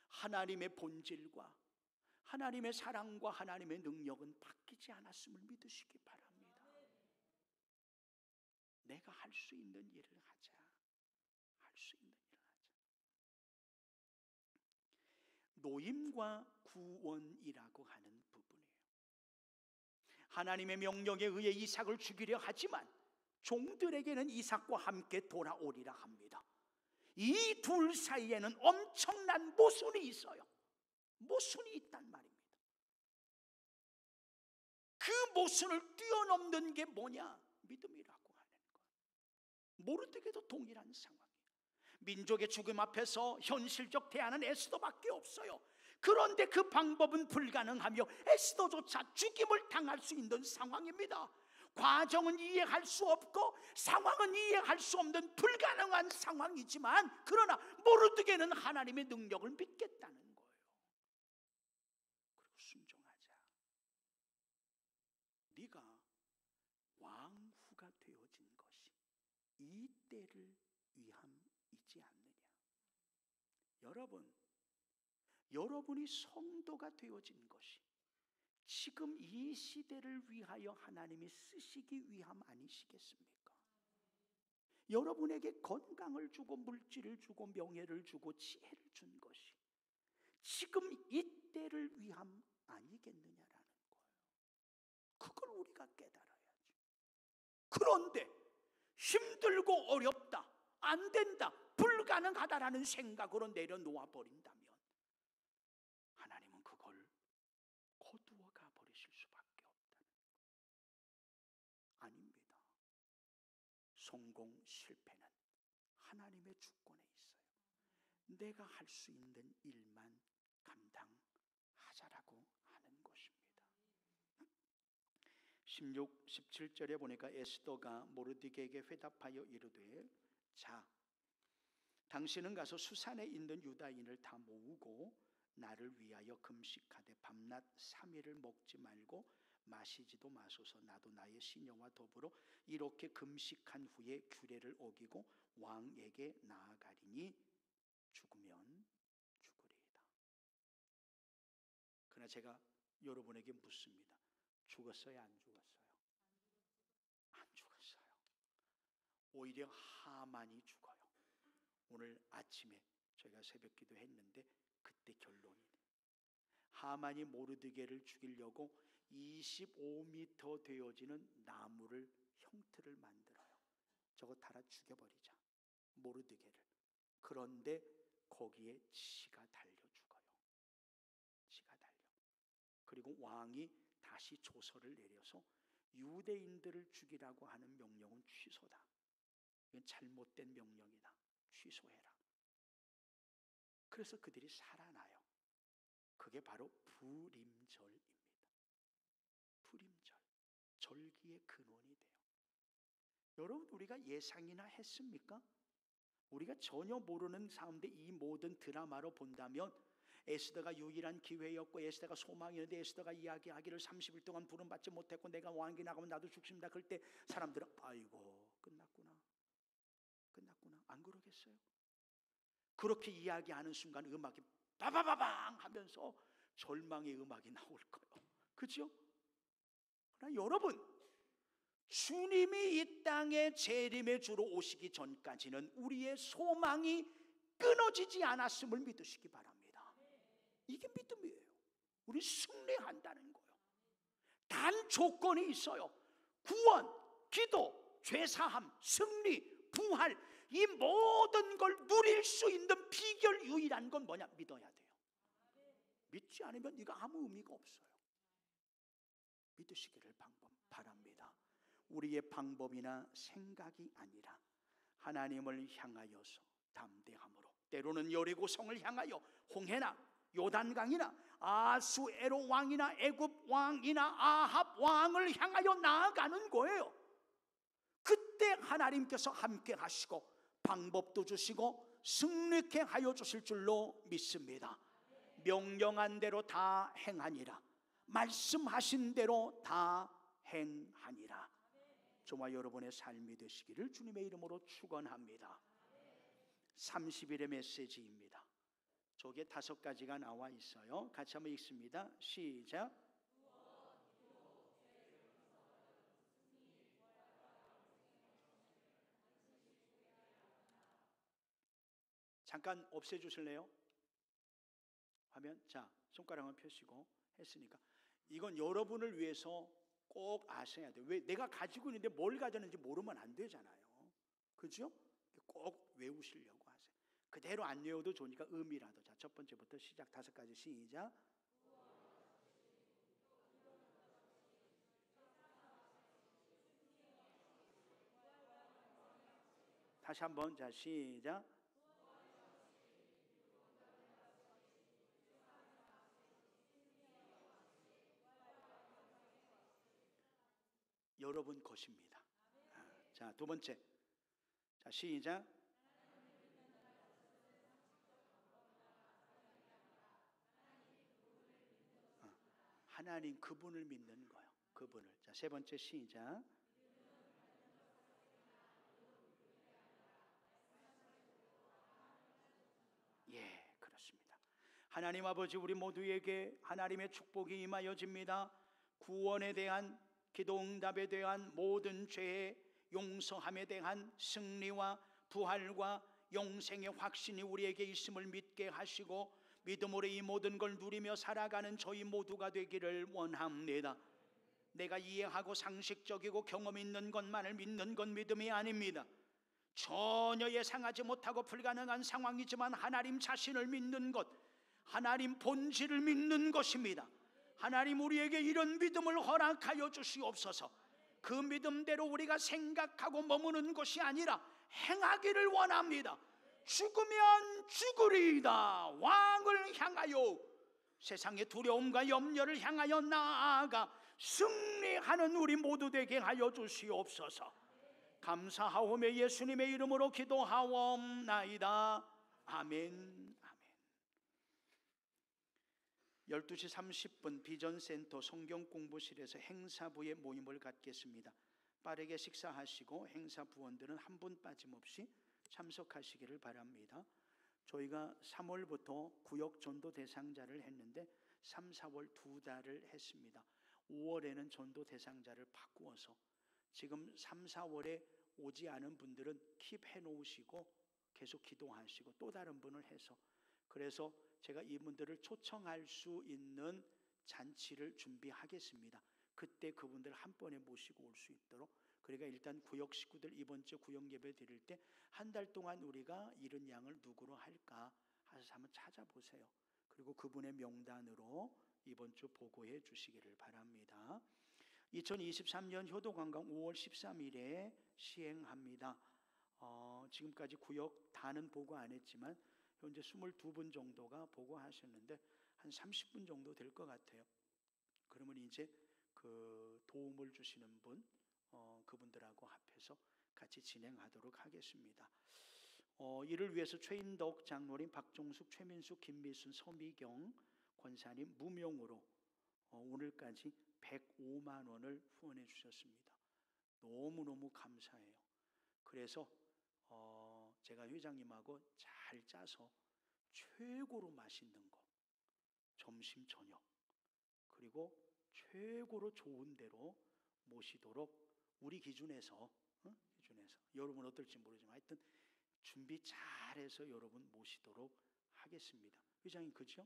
하나님의 본질과 하나님의 사랑과 하나님의 능력은 바뀌지 않았음을 믿으시기 바랍니다. 내가 할 수 있는 일을 하자. 할 수 있는 일을 하자. 노임과 구원이라고 하는 부분이에요. 하나님의 명령에 의해 이삭을 죽이려 하지만 종들에게는 이삭과 함께 돌아오리라 합니다. 이 둘 사이에는 엄청난 모순이 있어요. 모순이 있단 말입니다. 그 모순을 뛰어넘는 게 뭐냐? 믿음이라고 하는 것. 모르드게도 동일한 상황이에요. 민족의 죽음 앞에서 현실적 대안은 에스더밖에 없어요. 그런데 그 방법은 불가능하며 에스더조차 죽임을 당할 수 있는 상황입니다. 과정은 이해할 수 없고 상황은 이해할 수 없는 불가능한 상황이지만, 그러나 모르드게는 하나님의 능력을 믿겠다는 거예요. 그리고 순종하자. 네가 왕후가 되어진 것이 이 때를 위함이지 않느냐. 여러분이 성도가 되어진 것이 지금 이 시대를 위하여 하나님이 쓰시기 위함 아니시겠습니까? 여러분에게 건강을 주고 물질을 주고 명예를 주고 지혜를 준 것이 지금 이때를 위함 아니겠느냐라는 거예요. 그걸 우리가 깨달아야죠. 그런데 힘들고 어렵다, 안 된다, 불가능하다라는 생각으로 내려놓아 버린다면 하나님은 그걸 거두어 가버리실 수밖에 없다는 거예요. 아닙니다. 성공, 실패는 하나님의 주권에 있어요. 내가 할 수 있는 일만 감당하자라고 하는 것입니다. 16, 17절에 보니까 에스더가 모르드게에게 회답하여 이르되, 자, 당신은 가서 수산에 있는 유다인을 다 모으고 나를 위하여 금식하되 밤낮 3일을 먹지 말고 마시지도 마소서. 나도 나의 시녀와 더불어 이렇게 금식한 후에 규례를 어기고 왕에게 나아가리니 죽으면 죽으리이다. 그러나 제가 여러분에게 묻습니다. 죽었어요, 안 죽었어요? 안 죽었어요. 오히려 하만이 죽어요. 오늘 아침에 저희가 새벽 기도했는데 그때 결론이, 하만이 모르드게를 죽이려고 25m 되어지는 나무를 형틀을 만들어요. 저거 달아 죽여버리자, 모르드게를. 그런데 거기에 치가 달려 죽어요. 치가 달려. 그리고 왕이 다시 조서를 내려서 유대인들을 죽이라고 하는 명령은 취소다. 이건 잘못된 명령이다. 취소해라. 그래서 그들이 살아나요. 그게 바로 불임절입니다. 불임절, 절기의 근원이 돼요. 여러분, 우리가 예상이나 했습니까? 우리가 전혀 모르는 가운데 이 모든 드라마로 본다면 에스더가 유일한 기회였고 에스더가 소망이었는데 에스더가 이야기하기를 30일 동안 부름받지 못했고 내가 왕기 나가면 나도 죽습니다. 그럴 때 사람들은 아이고 끝났구나 안 그러겠어요? 그렇게 이야기하는 순간 음악이 빠바바방 하면서 절망의 음악이 나올 거예요. 그렇죠? 그러나 여러분, 주님이 이 땅에 재림의 주로 오시기 전까지는 우리의 소망이 끊어지지 않았음을 믿으시기 바랍니다. 이게 믿음이에요. 우리 승리한다는 거예요. 단 조건이 있어요. 구원, 기도, 죄사함, 승리, 부활, 이 모든 걸 누릴 수 있는 비결 유일한 건 뭐냐? 믿어야 돼요. 믿지 않으면 이거 아무 의미가 없어요. 믿으시기를 바랍니다. 우리의 방법이나 생각이 아니라 하나님을 향하여서 담대함으로, 때로는 여리고성을 향하여 홍해나 요단강이나 아수에로 왕이나 애굽 왕이나 아합 왕을 향하여 나아가는 거예요. 그때 하나님께서 함께 하시고 방법도 주시고 승리케 하여 주실 줄로 믿습니다. 명령한 대로 다 행하니라. 말씀하신 대로 다 행하니라. 저와 여러분의 삶이 되시기를 주님의 이름으로 축원합니다. 30일의 메시지입니다. 저게 5가지가 나와 있어요. 같이 한번 읽습니다. 시작. 잠깐 없애주실래요? 화면. 자, 손가락을 펴시고 했으니까 이건 여러분을 위해서 꼭 아셔야 돼요. 왜? 내가 가지고 있는데 뭘 가졌는지 모르면 안 되잖아요. 그죠? 꼭 외우시려고 하세요. 그대로 안 외워도 좋으니까 의미라도. 자, 첫 번째부터 시작. 5가지 시작. 다시 한번. 자, 시작. 여러분 것입니다. 자, 2번째. 자, 시작. 하나님 그분을 믿는 거예요. 그분을. 자, 3번째 시작. 예, 그렇습니다. 하나님 아버지, 우리 모두에게 하나님의 축복이 임하여집니다. 구원에 대한, 기도 응답에 대한, 모든 죄의 용서함에 대한 승리와 부활과 영생의 확신이 우리에게 있음을 믿게 하시고 믿음으로 이 모든 걸 누리며 살아가는 저희 모두가 되기를 원합니다. 내가 이해하고 상식적이고 경험 있는 것만을 믿는 건 믿음이 아닙니다. 전혀 예상하지 못하고 불가능한 상황이지만 하나님 자신을 믿는 것, 하나님 본질을 믿는 것입니다. 하나님 우리에게 이런 믿음을 허락하여 주시옵소서. 그 믿음대로 우리가 생각하고 머무는 것이 아니라 행하기를 원합니다. 죽으면 죽으리이다. 왕을 향하여, 세상의 두려움과 염려를 향하여 나아가 승리하는 우리 모두 되게 하여 주시옵소서. 감사하오며 예수님의 이름으로 기도하옵나이다. 아멘. 12시 30분 비전센터 성경공부실에서 행사부의 모임을 갖겠습니다. 빠르게 식사하시고 행사 부원들은 한 분 빠짐없이 참석하시기를 바랍니다. 저희가 3월부터 구역 전도 대상자를 했는데 3, 4월 2달을 했습니다. 5월에는 전도 대상자를 바꾸어서 지금 3, 4월에 오지 않은 분들은 킵해 놓으시고 계속 기도하시고 또 다른 분을 해서, 그래서 제가 이분들을 초청할 수 있는 잔치를 준비하겠습니다. 그때 그분들 한 번에 모시고 올 수 있도록. 그러니까 일단 구역 식구들 이번 주 구역 예배 드릴 때 한 달 동안 우리가 이런 양을 누구로 할까 하셔서 한번 찾아보세요. 그리고 그분의 명단으로 이번 주 보고해 주시기를 바랍니다. 2023년 효도관광 5월 13일에 시행합니다. 지금까지 구역 다는 보고 안 했지만 현재 22분 정도가 보고하셨는데 한 30분 정도 될 것 같아요. 그러면 이제 그 도움을 주시는 분, 그분들하고 합해서 같이 진행하도록 하겠습니다. 이를 위해서 최인덕 장로님, 박종숙, 최민숙, 김미순, 서미경 권사님 무명으로 오늘까지 105만 원을 후원해 주셨습니다. 너무너무 감사해요. 그래서 제가 회장님하고 잘 짜서 최고로 맛있는 거, 점심 저녁, 그리고 최고로 좋은 데로 모시도록 우리 기준에서 여러분 어떨지 모르지만 하여튼 준비 잘해서 여러분 모시도록 하겠습니다. 회장님 그죠?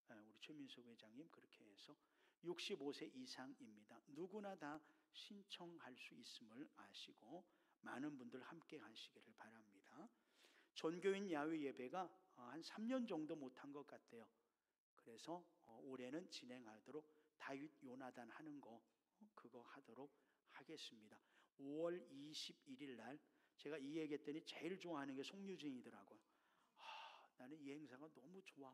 우리 최민석 회장님 그렇게 해서 65세 이상입니다. 누구나 다 신청할 수 있음을 아시고 많은 분들 함께 하시기를 바랍니다. 전교인 야외 예배가 한 3년 정도 못한 것 같아요. 그래서 올해는 진행하도록 다윗 요나단 하는 거 그거 하도록 하겠습니다. 5월 21일 날 제가 이 얘기했더니 제일 좋아하는 게 송유진이더라고요. 나는 이 행사가 너무 좋아.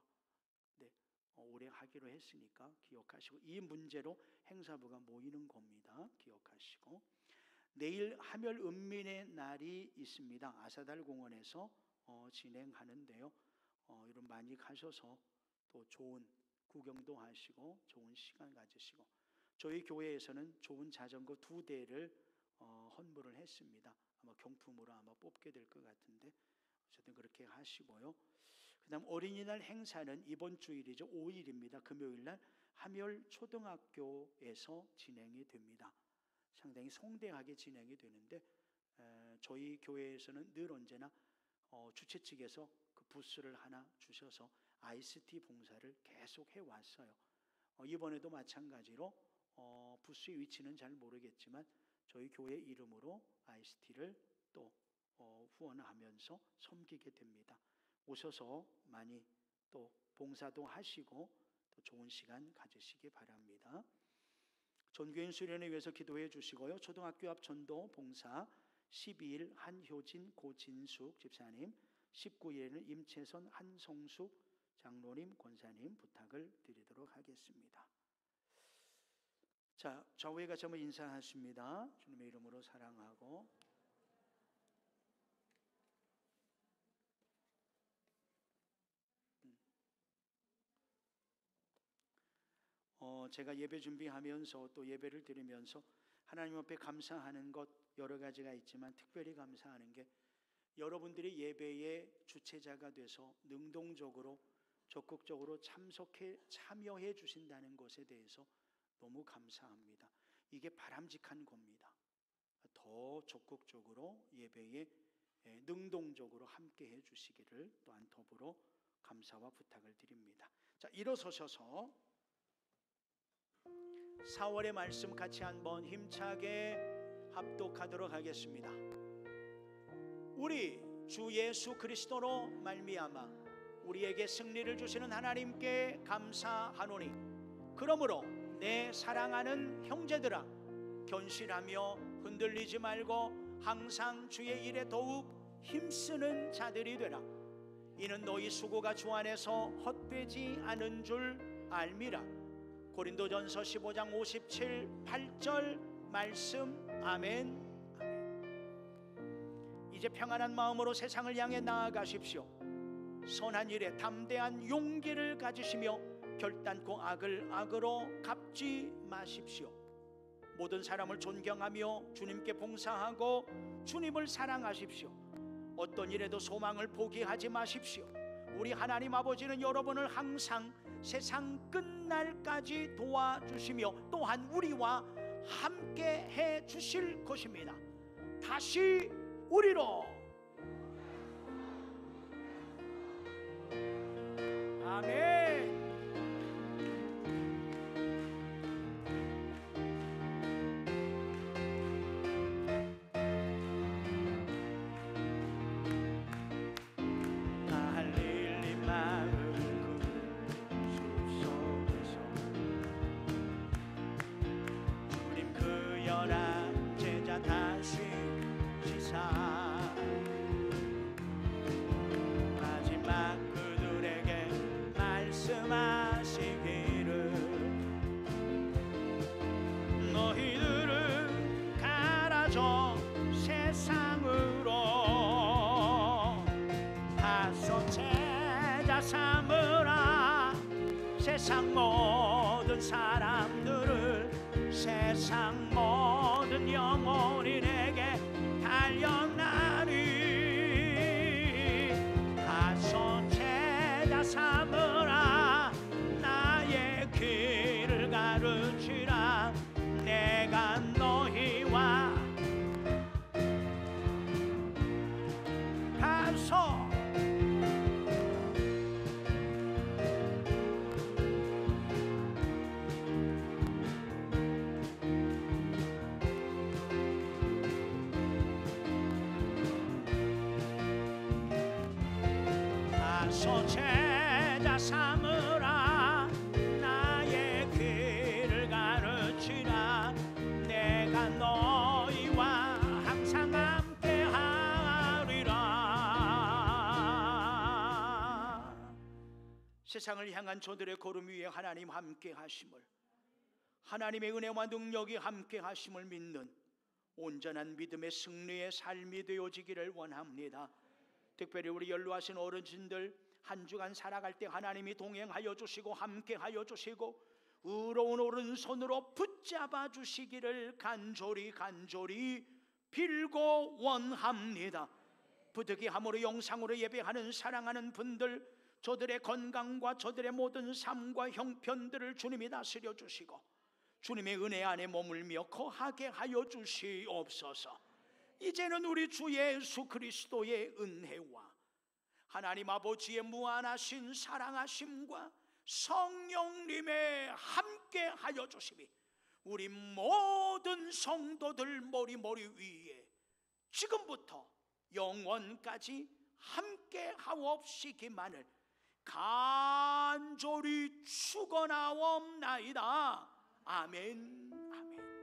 네, 올해 하기로 했으니까 기억하시고 이 문제로 행사부가 모이는 겁니다. 기억하시고 내일 하멸 은민의 날이 있습니다. 아사달 공원에서 진행하는데요. 여러분 많이 가셔서 또 좋은 구경도 하시고 좋은 시간 가지시고, 저희 교회에서는 좋은 자전거 2대를 헌물을 했습니다. 아마 경품으로 아마 뽑게 될 것 같은데 어쨌든 그렇게 하시고요. 그다음 어린이날 행사는 이번 주일이죠. 5일입니다. 금요일날 함열 초등학교에서 진행이 됩니다. 상당히 성대하게 진행이 되는데 저희 교회에서는 늘 언제나 주최 측에서 그 부스를 하나 주셔서 ICT 봉사를 계속 해왔어요. 이번에도 마찬가지로 부스의 위치는 잘 모르겠지만 저희 교회 이름으로 ICT를 또 후원하면서 섬기게 됩니다. 오셔서 많이 또 봉사도 하시고 또 좋은 시간 가지시기 바랍니다. 전교인 수련회 위해서 기도해 주시고요. 초등학교 앞 전도 봉사 12일 한효진 고진숙 집사님, 19일에는 임채선 한성숙 장로님 권사님 부탁을 드리도록 하겠습니다. 자, 좌우에 같이 한번 인사하십니다. 주님의 이름으로 사랑하고. 제가 예배 준비하면서 또 예배를 드리면서 하나님 앞에 감사하는 것 여러 가지가 있지만 특별히 감사하는 게 여러분들이 예배의 주체자가 돼서 능동적으로 적극적으로 참여해 주신다는 것에 대해서 너무 감사합니다. 이게 바람직한 겁니다. 더 적극적으로 예배에 능동적으로 함께해 주시기를 또한 더불어 감사와 부탁을 드립니다. 자, 일어서셔서 4월의 말씀 같이 한번 힘차게 합독하도록 하겠습니다. 우리 주 예수 그리스도로 말미암아 우리에게 승리를 주시는 하나님께 감사하노니, 그러므로 내 사랑하는 형제들아, 견실하며 흔들리지 말고 항상 주의 일에 더욱 힘쓰는 자들이 되라. 이는 너희 수고가 주 안에서 헛되지 않은 줄 알미라. 고린도전서 15장 57, 8절 말씀. 아멘. 이제 평안한 마음으로 세상을 향해 나아가십시오. 선한 일에 담대한 용기를 가지시며 결단코 악을 악으로 갚지 마십시오. 모든 사람을 존경하며 주님께 봉사하고 주님을 사랑하십시오. 어떤 일에도 소망을 포기하지 마십시오. 우리 하나님 아버지는 여러분을 항상 세상 끝날까지 도와주시며 또한 우리와 함께 해 주실 것입니다. 다시 우리로. 아멘. 세상 모든 사람들을, 세상 모든 영혼이 내게 달려나니, 가서 제자 삼으라. 나의 길을 가르치라. 내가 너희와 가서 제자 삼으라. 나의 길을 가르치라. 내가 너희와 항상 함께 하리라. 세상을 향한 저들의 걸음 위에 하나님 함께 하심을, 하나님의 은혜와 능력이 함께 하심을 믿는 온전한 믿음의 승리의 삶이 되어지기를 원합니다. 특별히 우리 연로하신 어르신들, 한 주간 살아갈 때 하나님이 동행하여 주시고 함께하여 주시고 의로운 오른손으로 붙잡아 주시기를 간절히 빌고 원합니다. 부득이함으로 영상으로 예배하는 사랑하는 분들, 저들의 건강과 저들의 모든 삶과 형편들을 주님이 다스려 주시고 주님의 은혜 안에 머물며 거하게 하여 주시옵소서. 이제는 우리 주 예수 그리스도의 은혜와 하나님 아버지의 무한하신 사랑하심과 성령님의 함께 하여 주심이 우리 모든 성도들 머리 위에 지금부터 영원까지 함께 하옵시기만을 간절히 축원하옵나이다. 아멘. 아멘.